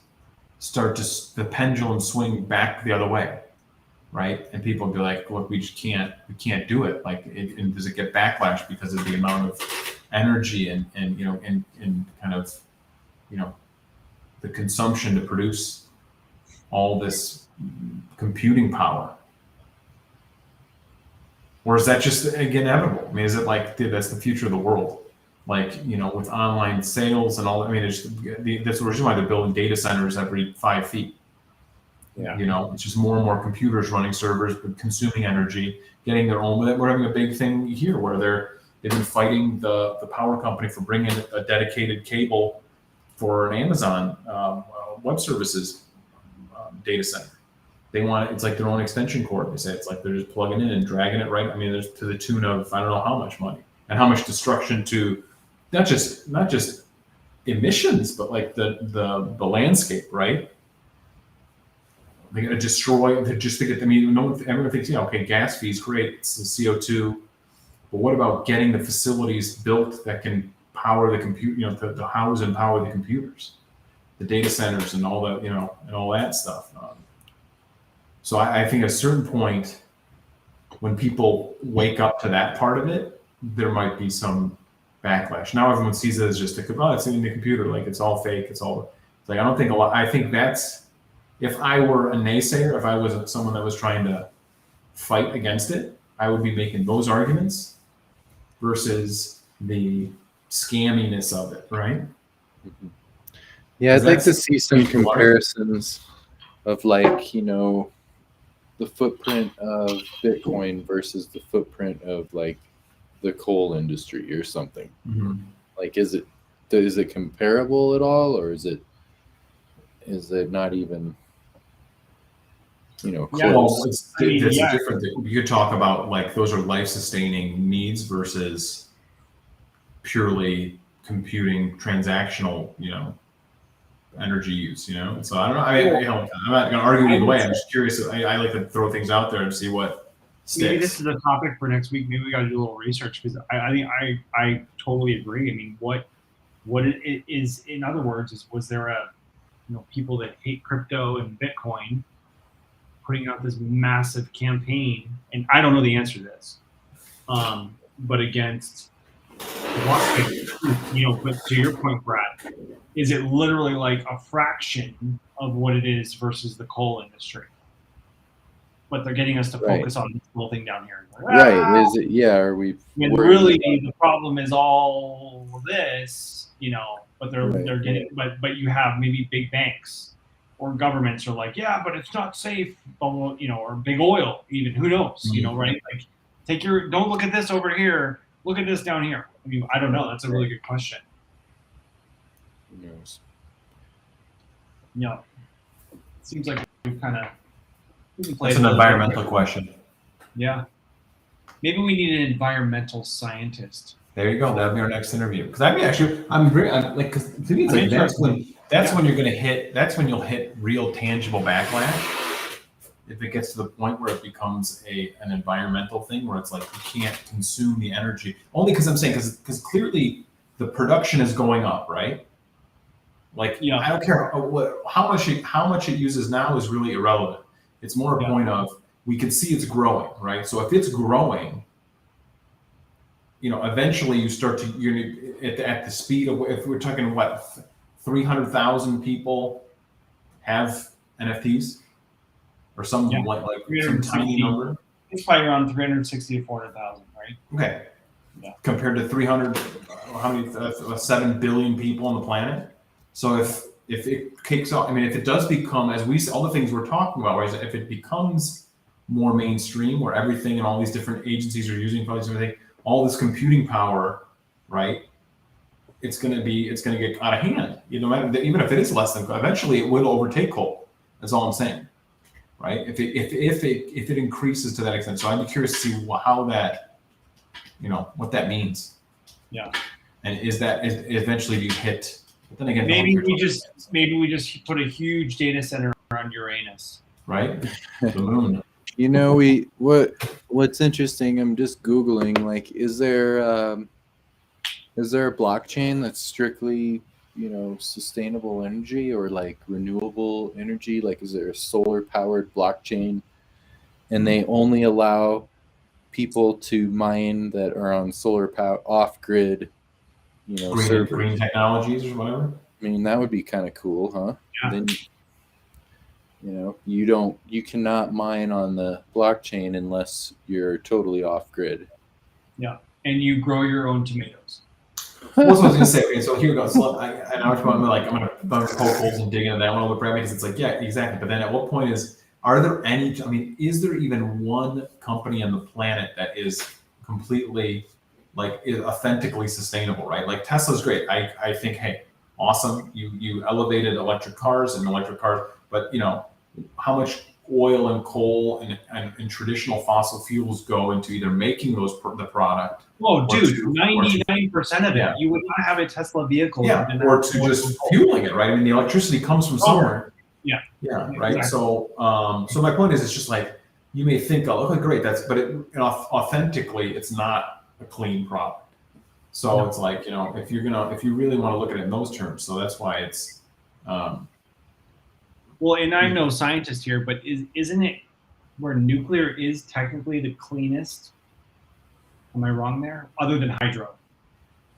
start to the pendulum swing back the other way, right? And people will be like, look, we can't do it. And does it get backlash because of the amount of energy and kind of, the consumption to produce all this computing power? Or is that just, again, inevitable? Is it like, dude, that's the future of the world? With online sales and all, that's the reason why they're building data centers every 5 feet. Yeah. It's just more and more computers running servers, consuming energy, getting their own. We're having a big thing here where they've been fighting the power company for bringing a dedicated cable for an Amazon web services data center. They want it's like their own extension cord. They say it's like they're just plugging in and dragging it right. There's to the tune of I don't know how much money and how much destruction to not just emissions, but like the landscape, right? They're going to destroy just to get them. Everyone thinks, okay, gas fees, great, it's the CO2, but what about getting the facilities built that can power the compute, to house and power the computers, the data centers, and all that, and all that stuff. So I think at a certain point, when people wake up to that part of it, there might be some backlash. Now everyone sees it as just it's in the computer, like it's all fake. It's like I don't think a lot. I think that's if I were a naysayer, if I was someone that was trying to fight against it, I would be making those arguments versus the scamminess of it, right? Yeah, I'd like to see some comparisons of the footprint of Bitcoin versus the footprint of the coal industry or something. Mm-hmm. Is it comparable at all, or is it not even close? Yeah, well, it's a different thing. You could talk about those are life-sustaining needs versus purely computing transactional, energy use, So I don't know. I'm not going to argue either way. I'm just curious. I like to throw things out there and see what sticks. Maybe this is a topic for next week. Maybe we got to do a little research because I think I totally agree. What it is, in other words, was there people that hate crypto and Bitcoin putting out this massive campaign, and I don't know the answer to this, but against blockchain, but to your point, Brad, is it literally like a fraction of what it is versus the coal industry? But they're getting us to focus on this little thing down here. Right. Is it? Yeah. Are we? And really, the problem is all this, but they're getting, but you have maybe big banks or governments are like, yeah, but it's not safe, or big oil, even, who knows, right? Don't look at this over here, look at this down here. I don't know. That's a really good question. Who knows? Yeah. Seems like we've kind of. It's an environmental question. Yeah. Maybe we need an environmental scientist. There you go. That'll be our next interview. Because because to me, it's that's when you're going to hit. That's when you'll hit real tangible backlash. if it gets to the point where it becomes an environmental thing where it's like you can't consume the energy, only because I'm saying because clearly the production is going up, right? Like Yeah. I don't care how much it uses now is really irrelevant. It's more a point of we can see it's growing, right? So if it's growing, eventually you start to at the speed of, if we're talking 300,000 people have NFTs or some like some tiny number. It's probably around 360 to 400,000, right? Okay. Yeah. Compared to 300, how many 7 billion people on the planet. So if it kicks off, I mean, if it does become, as we all the things we're talking about, right? If it becomes more mainstream, where everything and all these different agencies are using everything, all this computing power, right? It's going to get out of hand. Even if it is less than, eventually it will overtake coal. That's all I'm saying, right? If it increases to that extent. So I'd be curious to see how that, what that means. Yeah. And is that eventually you hit? But then again, maybe we just put a huge data center around Uranus. Right. The moon. What's interesting? I'm just Googling. Like, is there a blockchain that's strictly sustainable energy or like renewable energy? Like, is there a solar powered blockchain, and they only allow people to mine that are on solar power off grid, servers? Green technologies or whatever. I mean, that would be kind of cool, huh? Yeah. Then you cannot mine on the blockchain unless you're totally off grid. Yeah, and you grow your own tomatoes. Well, that's what I was gonna say. Okay, so here we go. So I'm gonna poke holes and dig into that one a little bit, because it's like, yeah, exactly. But then at what point is there even one company on the planet that is completely is authentically sustainable, right? Like Tesla's great. I think, hey, awesome. You elevated electric cars, but how much oil and coal and traditional fossil fuels go into either making the product. Oh, dude, 99% of it. You would not have a Tesla vehicle. Yeah, or to just fueling it, right? I mean, the electricity comes from somewhere. Yeah. Yeah, right. Exactly. So my point is, it's just like you may think, oh, okay, great, authentically, it's not a clean product. So it's like, if you really want to look at it in those terms, so that's why it's. Well, and I'm no scientist here, but isn't it where nuclear is technically the cleanest? Am I wrong there? Other than hydro.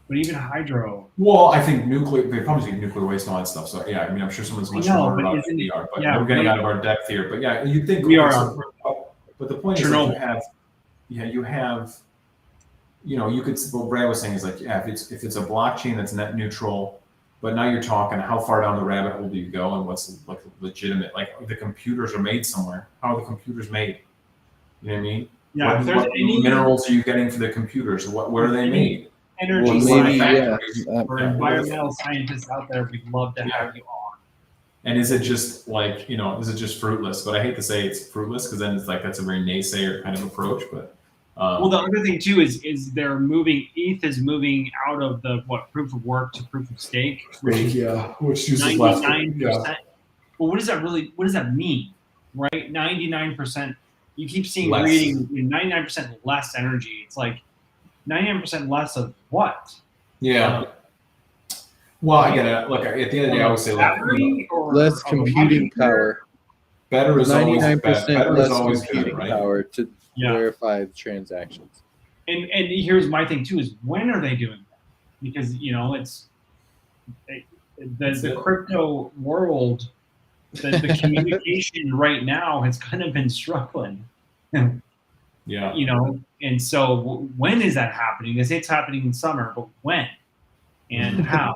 But even hydro. Well, I think they probably use nuclear waste and all that stuff. So yeah, I mean, I'm sure someone's much smarter about it than we are. But we're getting out of our depth here. But yeah, you think we are. But the point is, like, you could. What Brad was saying is like, yeah, if it's a blockchain that's net neutral. But now you're talking, how far down the rabbit hole do you go, and what's like legitimate? Like the computers are made somewhere. How are the computers made? You know what I mean? Yeah. What minerals are you getting for the computers? Where are they made? Energy or environmental scientists out there, we'd love to have you on. And is it just like, is it just fruitless? But I hate to say it's fruitless, because then it's like that's a very naysayer kind of approach. But well, the other thing too is ETH is moving out of the proof of work to proof of stake. Which uses 99%. Yeah. Well, what does that mean, right? 99%. You keep seeing reading 99% less energy. It's like 99% less of what? Yeah. Well, I get it. Look, at the end of the day, I would say less computing power. Better is 99% less always computing better, right? power to verify the transactions. And here's my thing too: is when are they doing that? Because it's the crypto world. The communication right now has kind of been struggling. Yeah. And so when is that happening? They say it's happening in summer, but when and how?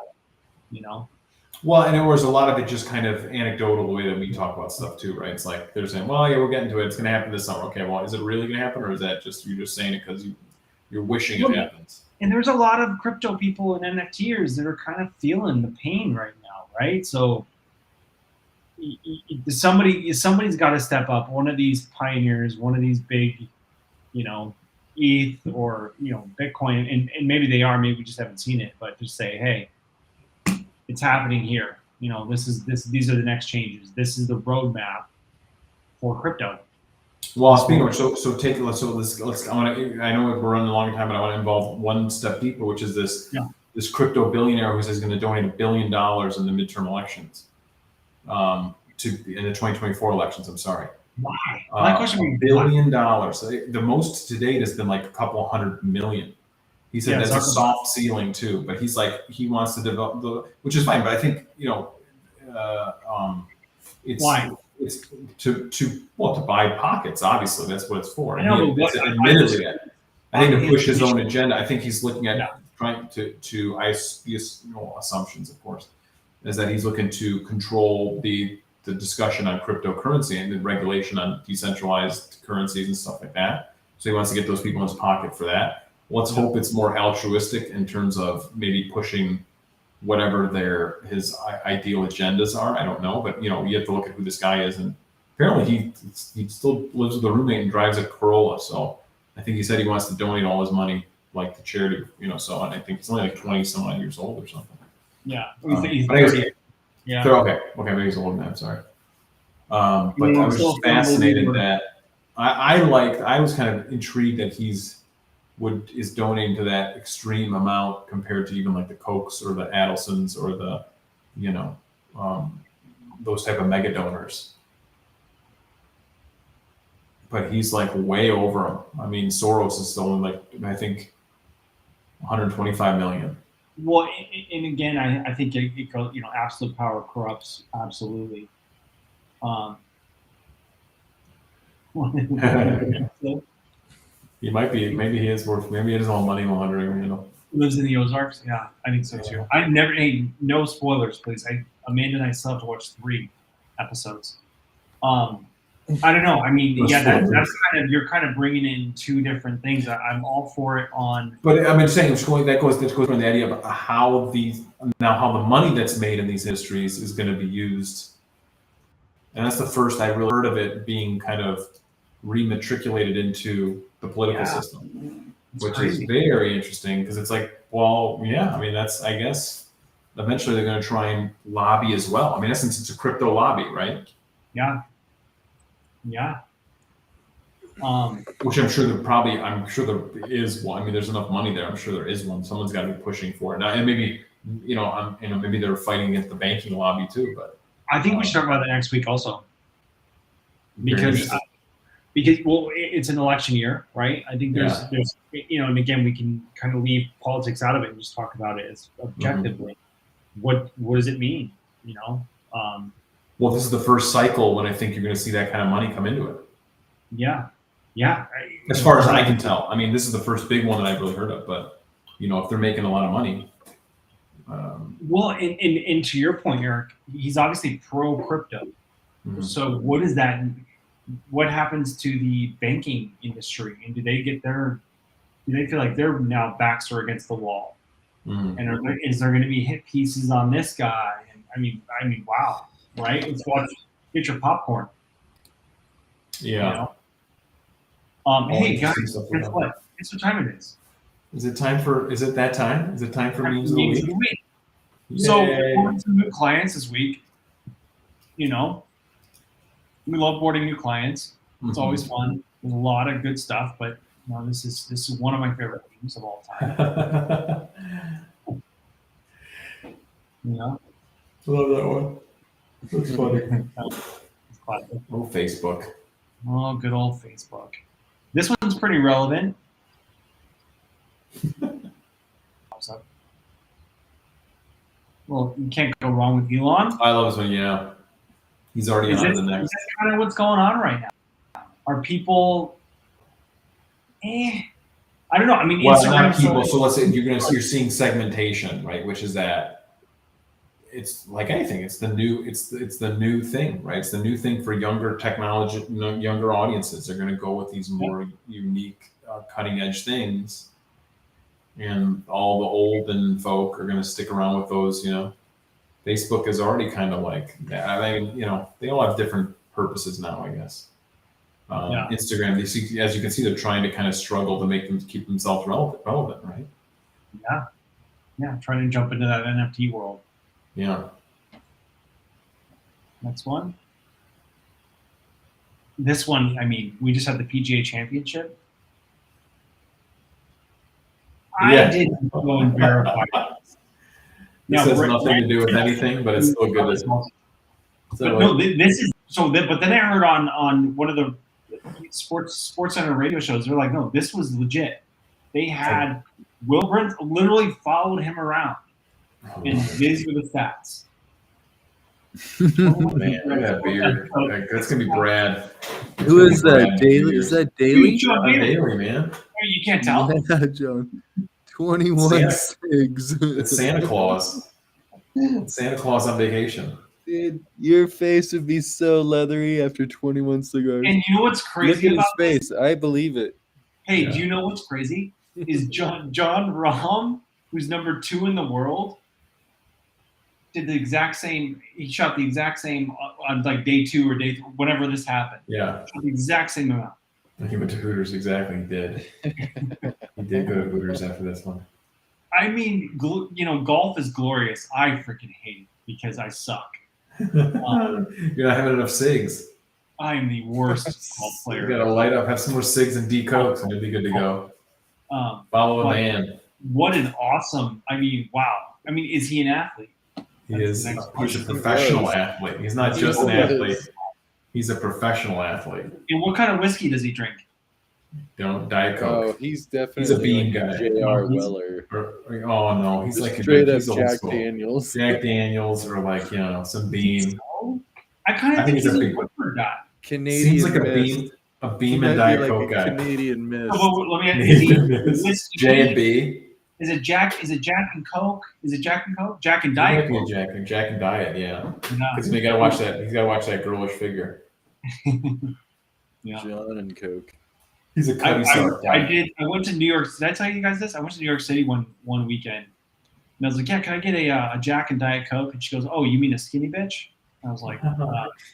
Well, and there was a lot of it just kind of anecdotal, the way that we talk about stuff too, right? It's like they're saying, well, yeah, we're getting to it. It's going to happen this summer. Okay, well, is it really going to happen, or is that just you're just saying it because you're wishing it happens? And there's a lot of crypto people and NFTers that are kind of feeling the pain right now, right? So somebody's got to step up. One of these pioneers, one of these big, ETH or Bitcoin, and maybe they are, maybe we just haven't seen it, but just say, hey, it's happening here. These are the next changes. This is the roadmap for crypto. Well, speaking of which, let's. I know we're running a long time, but I want to involve one step deeper, which is this crypto billionaire who says he's going to donate $1 billion in the midterm elections, in the 2024 elections. I'm sorry. Why? My question $1 billion. The most to date has been like a couple 100 million. He said that's a soft ceiling too, but he's like he wants to develop which is fine. But I think it's why? It's to buy pockets. Obviously, that's what it's for. I know, but admittedly, I think to push his own agenda. I think he's looking at trying to assumptions, of course, is that he's looking to control the discussion on cryptocurrency and the regulation on decentralized currencies and stuff like that. So he wants to get those people in his pocket for that. Let's hope it's more altruistic in terms of maybe pushing whatever his ideal agendas are. I don't know, but you have to look at who this guy is, and apparently he still lives with a roommate and drives a Corolla. So I think he said he wants to donate all his money like to charity. So I think he's only like 20 some odd years old or something. Yeah, he's 30. Yeah. Okay, maybe he's older than that. I'm sorry. But I was just fascinated that I was kind of intrigued that is donating to that extreme amount compared to even like the Kochs or the Adelsons or the, those type of mega donors. But he's like way over them. I mean, Soros is still like, I think, 125 million. Well, and again, I think it goes, absolute power corrupts absolutely. He might be. Maybe he is worth. Maybe it is all money laundering. Lives in the Ozarks. Yeah, I think so too. I never. Hey, no spoilers, please. Amanda and I still have to watch 3 episodes. I don't know. I mean, that's kind of you're kind of bringing in 2 different things. I'm all for it on. But I'm saying that goes from the idea of how the money that's made in these industries is going to be used, and that's the first I really heard of it being kind of rematriculated into the political system, which is very interesting because it's like, well, yeah, I mean, I guess eventually they're going to try and lobby as well. I mean, in essence, it's a crypto lobby, right? Yeah. Which I'm sure there is one. I mean, there's enough money there. I'm sure there is one. Someone's got to be pushing for it now, and maybe maybe they're fighting against the banking lobby too. But I think we should talk about that next week also, because it's an election year, right? I think there's and again, we can kind of leave politics out of it and just talk about it as objectively. What does it mean? Well, this is the first cycle when I think you're going to see that kind of money come into it. Yeah. As far as I can tell, I mean, this is the first big one that I've really heard of. But if they're making a lot of money. Well, and to your point, Eric, he's obviously pro crypto. Mm-hmm. So what is that? What happens to the banking industry, and do they feel like their now backs are against the wall? Mm-hmm. And is there going to be hit pieces on this guy? And I mean, wow, right? Let's get your popcorn. Yeah. Hey guys, guess what? Guess what time it is? Is it that time? Is it time for memes of the week? So we're boarding some new clients this week. We love boarding new clients. It's always fun. There's a lot of good stuff, but this is one of my favorite memes of all time. I love that one. That's funny. Oh, Facebook. Oh, good old Facebook. This one's pretty relevant. Well, you can't go wrong with Elon. I love this one, yeah. He's already on to the next. Is that kind of what's going on right now? Are people I don't know. I mean, well, not people. So let's say you're seeing segmentation, right? Which is that it's like anything. It's the new thing, right? It's the new thing for younger technology, younger audiences. They're going to go with these more unique, cutting edge things, and all the olden folk are going to stick around with those. Facebook is already kind of like that. I mean, they all have different purposes now, I guess. Instagram, as you can see, they're trying to kind of struggle to keep themselves relevant, right? Yeah, trying to jump into that NFT world. Yeah. Next one. This one, I mean, we just had the PGA Championship. Yeah. I didn't go and verify this. This has nothing to do with anything, but it's still good. But no, this is so. But then I heard on one of the Sports Center radio shows, they're like, no, this was legit. They had Will Brent literally followed him around and these were the stats. Oh, man, look at that beard. Like, that's gonna be Brad. Who is that? Daily? Is that Daily? John Daily, man. You can't tell. Yeah, John. 21 cigs. It's Santa Claus. It's Santa Claus on vacation. Dude, your face would be so leathery after 21 cigars. And you know what's crazy Look at about his face. I believe it. Hey, do you know what's crazy? Is John Rahm, who's number 2 in the world, did the exact same. He shot the exact same on like day 2 or day 3, whenever this happened. Yeah, Shot the exact same amount. he went to Hooters. Exactly, he did. He did go to Hooters after this one. I mean, golf is glorious. I freaking hate it because I suck. You're not having enough cigs. I am the worst golf player. You gotta light up, have some more cigs and decokes, and you'll be good to go. Follow a man. What an awesome! I mean, wow. I mean, is he an athlete? He is. He's a professional athlete. He's not just an athlete. He's a professional athlete. And what kind of whiskey does he drink? Don't Diet Coke. Oh, he's definitely He's a bean like guy. J.R. Weller. Oh no, he's Just like straight up he's old Jack school. Daniels. Jack Daniels, or like some bean. I kind of think he's a big Woodford guy. Canadian Seems like Mist. a beam He and might be Diet like Coke a guy. Canadian Mist. Let me ask you, J and B. Is it Jack and Coke? Is it Jack and Coke? Jack and He Diet might Coke. be Jack and Diet, yeah. No. Because you gotta watch that. He's gotta watch that girlish figure. Yeah. John and Coke. He's a cutty sort. I went to New York. Did I tell you guys this? I went to New York City one weekend, and I was like, "Yeah, can I get a Jack and Diet Coke?" And she goes, "Oh, you mean a skinny bitch?" And I was like,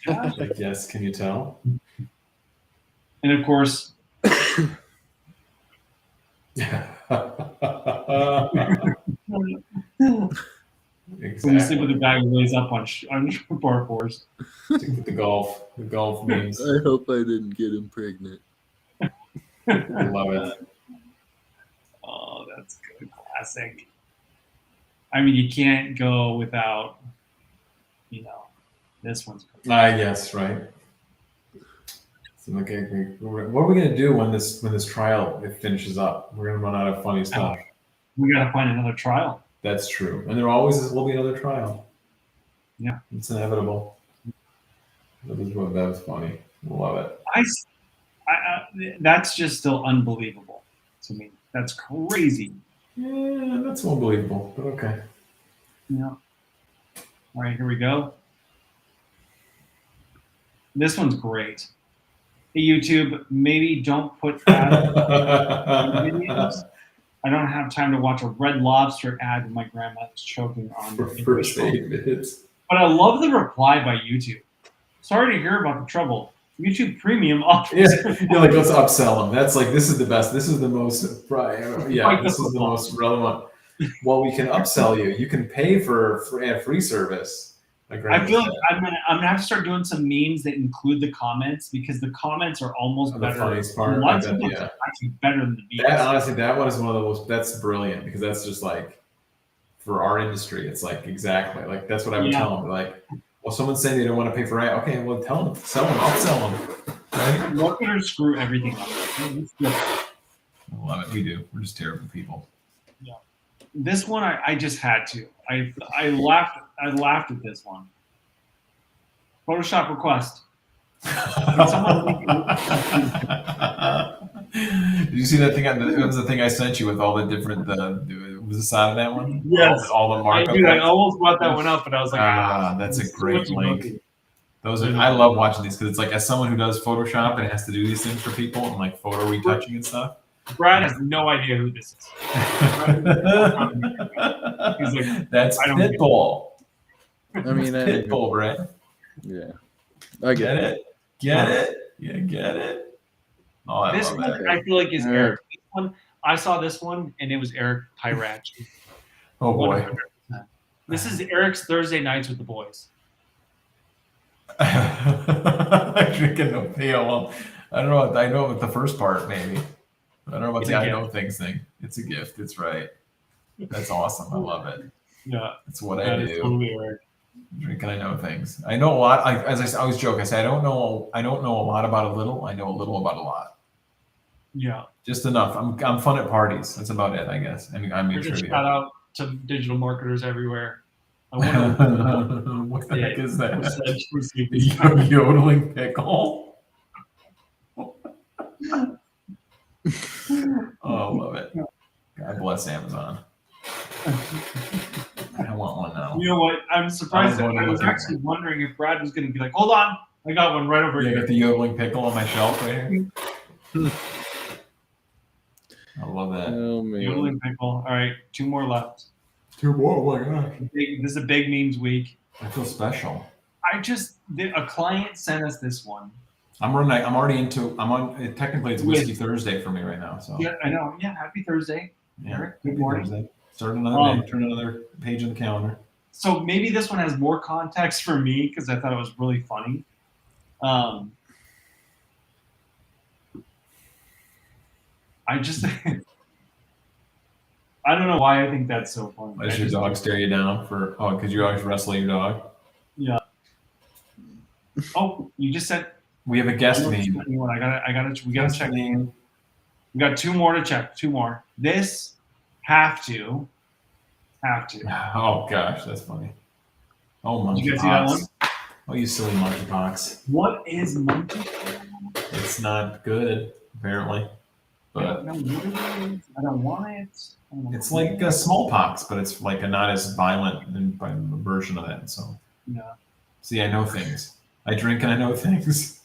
yeah. Like, yes, can you tell? And of course, Exactly. we sleep with a bag that lays up on bar fours. The golf memes. I hope I didn't get him pregnant. I love it. Oh, that's good. Classic. I mean, you can't go without, this one's great. Yes, right. So, okay, what are we gonna do when this trial finishes up? We're gonna run out of funny stuff. We got to find another trial. That's true, and there always will be another trial. Yeah, it's inevitable. That was funny. Love it. That's just still unbelievable to me. That's crazy. Yeah, that's unbelievable, but okay. Yeah. All right, here we go. This one's great. Hey, YouTube, maybe don't put ads in videos. I don't have time to watch a Red Lobster ad when my grandma is choking on for first 8 minutes. But I love the reply by YouTube. Sorry to hear about the trouble. YouTube Premium offers. Yeah, like let's upsell them. That's like this is the best. This is the most. Yeah, this is the most relevant. Well, we can upsell you. You can pay for free service. I feel like I'm gonna have to start doing some memes that include the comments because the comments are almost better. The funniest part. Actually better than the memes. Honestly, that one is one of the most. That's brilliant because that's just like for our industry. It's like exactly like that's what I would tell them. Like, well, someone's saying they don't want to pay for ad. Okay, well, tell them, sell them, upsell them. Right? We're gonna screw everything up. I love it. We do. We're just terrible people. Yeah. This one, I just had to. I laughed at this one. Photoshop request. Did you see that thing? It was the thing I sent you with all the different. Was the side of that one? Yes. All the markup. I almost brought that one up, but I was like, that's a great link. Those are. I love watching these because it's like as someone who does Photoshop and has to do these things for people and like photo retouching and stuff. Brad has no idea who this is. He's like, that's Pitbull. I mean, Pitbull, Brad. Yeah, I get it. Get it? Yeah, get it. Oh, I this love one that. I feel like is Eric. This one, I saw this one and it was Eric Pieracci. Oh boy. 100%. This is Eric's Thursday nights with the boys. I'm drinking no pale. Well, I don't know. I know about the first part, maybe. I don't know about It's the a I gift. know things thing. It's a gift. It's right. That's awesome. I love it. Yeah, That's what that I is do. totally right. Drinking, I know things. I know a lot. As I always joke, I say I don't know. I don't know a lot about a little. I know a little about a lot. Yeah. Just enough. I'm fun at parties. That's about it, I guess. I mean, I make Here's a trivia. shout out to digital marketers everywhere. I wonder What the heck is that? percentage received The this time. yodeling pickle. Oh, I love it. God bless Amazon. I want one now. You know what? I'm surprised. I'm going to I was look at actually wondering if Brad was going to be like, "Hold on, I got one right over Yeah, I here." got the yodeling pickle on my shelf right here. I love that. Oh man. Yodeling pickle. All right, 2 more left. Two more. Oh my gosh. This is a big memes week. I feel special. A client sent us this one. I'm already into. I'm on. Technically, it's Whiskey Thursday for me right now. So Yeah, I know. Yeah, happy Thursday. yeah. Eric, good Happy morning. Thursday. Start another day. Turn another page in the calendar. So maybe this one has more context for me because I thought it was really funny. I just, I don't know why I think that's so funny. Does your dog stare you down for? Oh, because you always wrestle your dog. Yeah. Oh, you just said. We have a guest name. We gotta check. We got 2 more to check. 2 more. This have to. Oh gosh, that's funny. Oh, Did you guys see that one? monkeypox. Oh, you silly monkeypox. What is monkey? It's not good, apparently. But I don't want it. it's like smallpox, but it's like a not as violent version of that. So Yeah. see, I know things. I drink and I know things.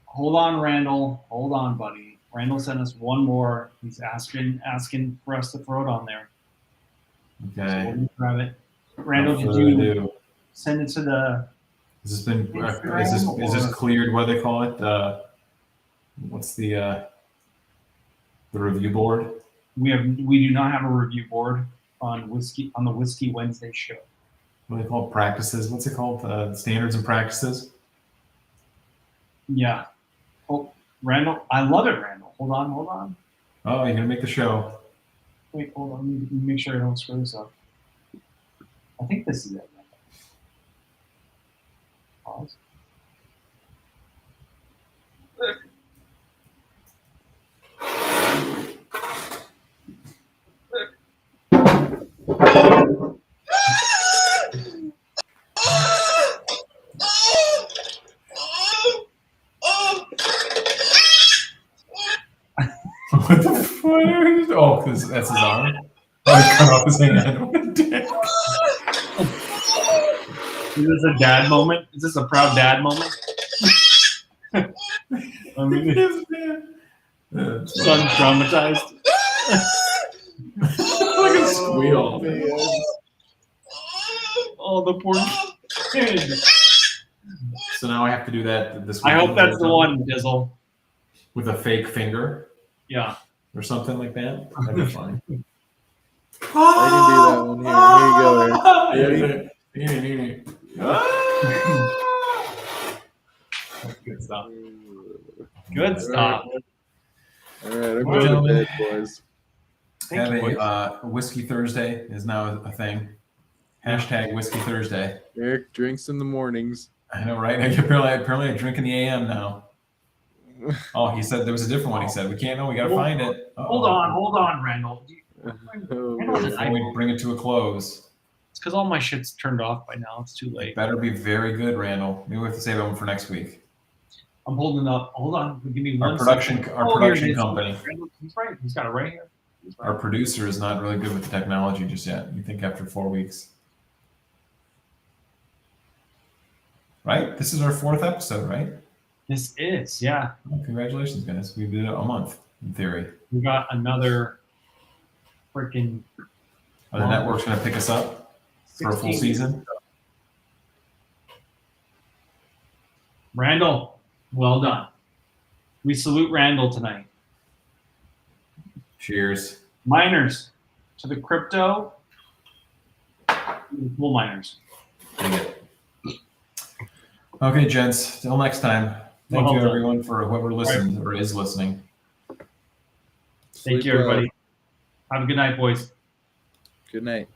Hold on, Randall. Hold on, buddy. Randall sent us one more. He's asking for us to throw it on there. Okay. So we'll grab it. Randall, Without did further you ado, send it to the? has this been? Instagram Is this cleared? What do they call it? What's the review board? We do not have a review board on the Whiskey Wednesday show. What do they call it? Practices? What's it called? Standards and practices. Yeah. Oh, Randall, I love it, Randall. Hold on. Oh, you're gonna make the show. Wait, hold on. Let me make sure I don't screw this up. I think this is it. Pause. What the fuck? Oh, because that's his arm. Oh, he cut off his hand. Is this a dad moment? Is this a proud dad moment? I mean, son traumatized. Like a squeal. Oh, the poor kid. So now I have to do that this week. I hope that's the one, Dizzle. With a fake finger Yeah. or something like that. That'd be funny. I can do that one here. Here you go, Eric. Ready? Good stuff. Good stuff. All right, I'm Well, going to bed, boys. Thank you, boys. Whiskey Thursday is now a thing. Hashtag Whiskey Thursday. Eric drinks in the mornings. I know, right? Apparently I drink in the AM now. Oh, he said there was a different one. He said we can't know. We got to find it. Hold on, Randall. Oh, Before we bring it to a close. It's because all my shit's turned off by now. It's too late. Better be very good, Randall. Maybe we have to save that one for next week. I'm holding up. Hold on. Give me Our one production second. our Oh, production here it is. company. He's right. He's got it right here. He's right. Our producer is not really good with the technology just yet. You think after 4 weeks. Right? This is our 4th episode, right? This is, yeah. Well, congratulations, guys. We did it a month, in theory. We got another freaking Are the networks going to pick us up for a full 16. season? Randall, well done. We salute Randall tonight. Cheers. Miners to the crypto. Bull miners. Dang it. Okay, gents. Till next time. Thank Well you, done. everyone, for whoever listened or is listening. Thank you, everybody. Have a good night, boys. Good night.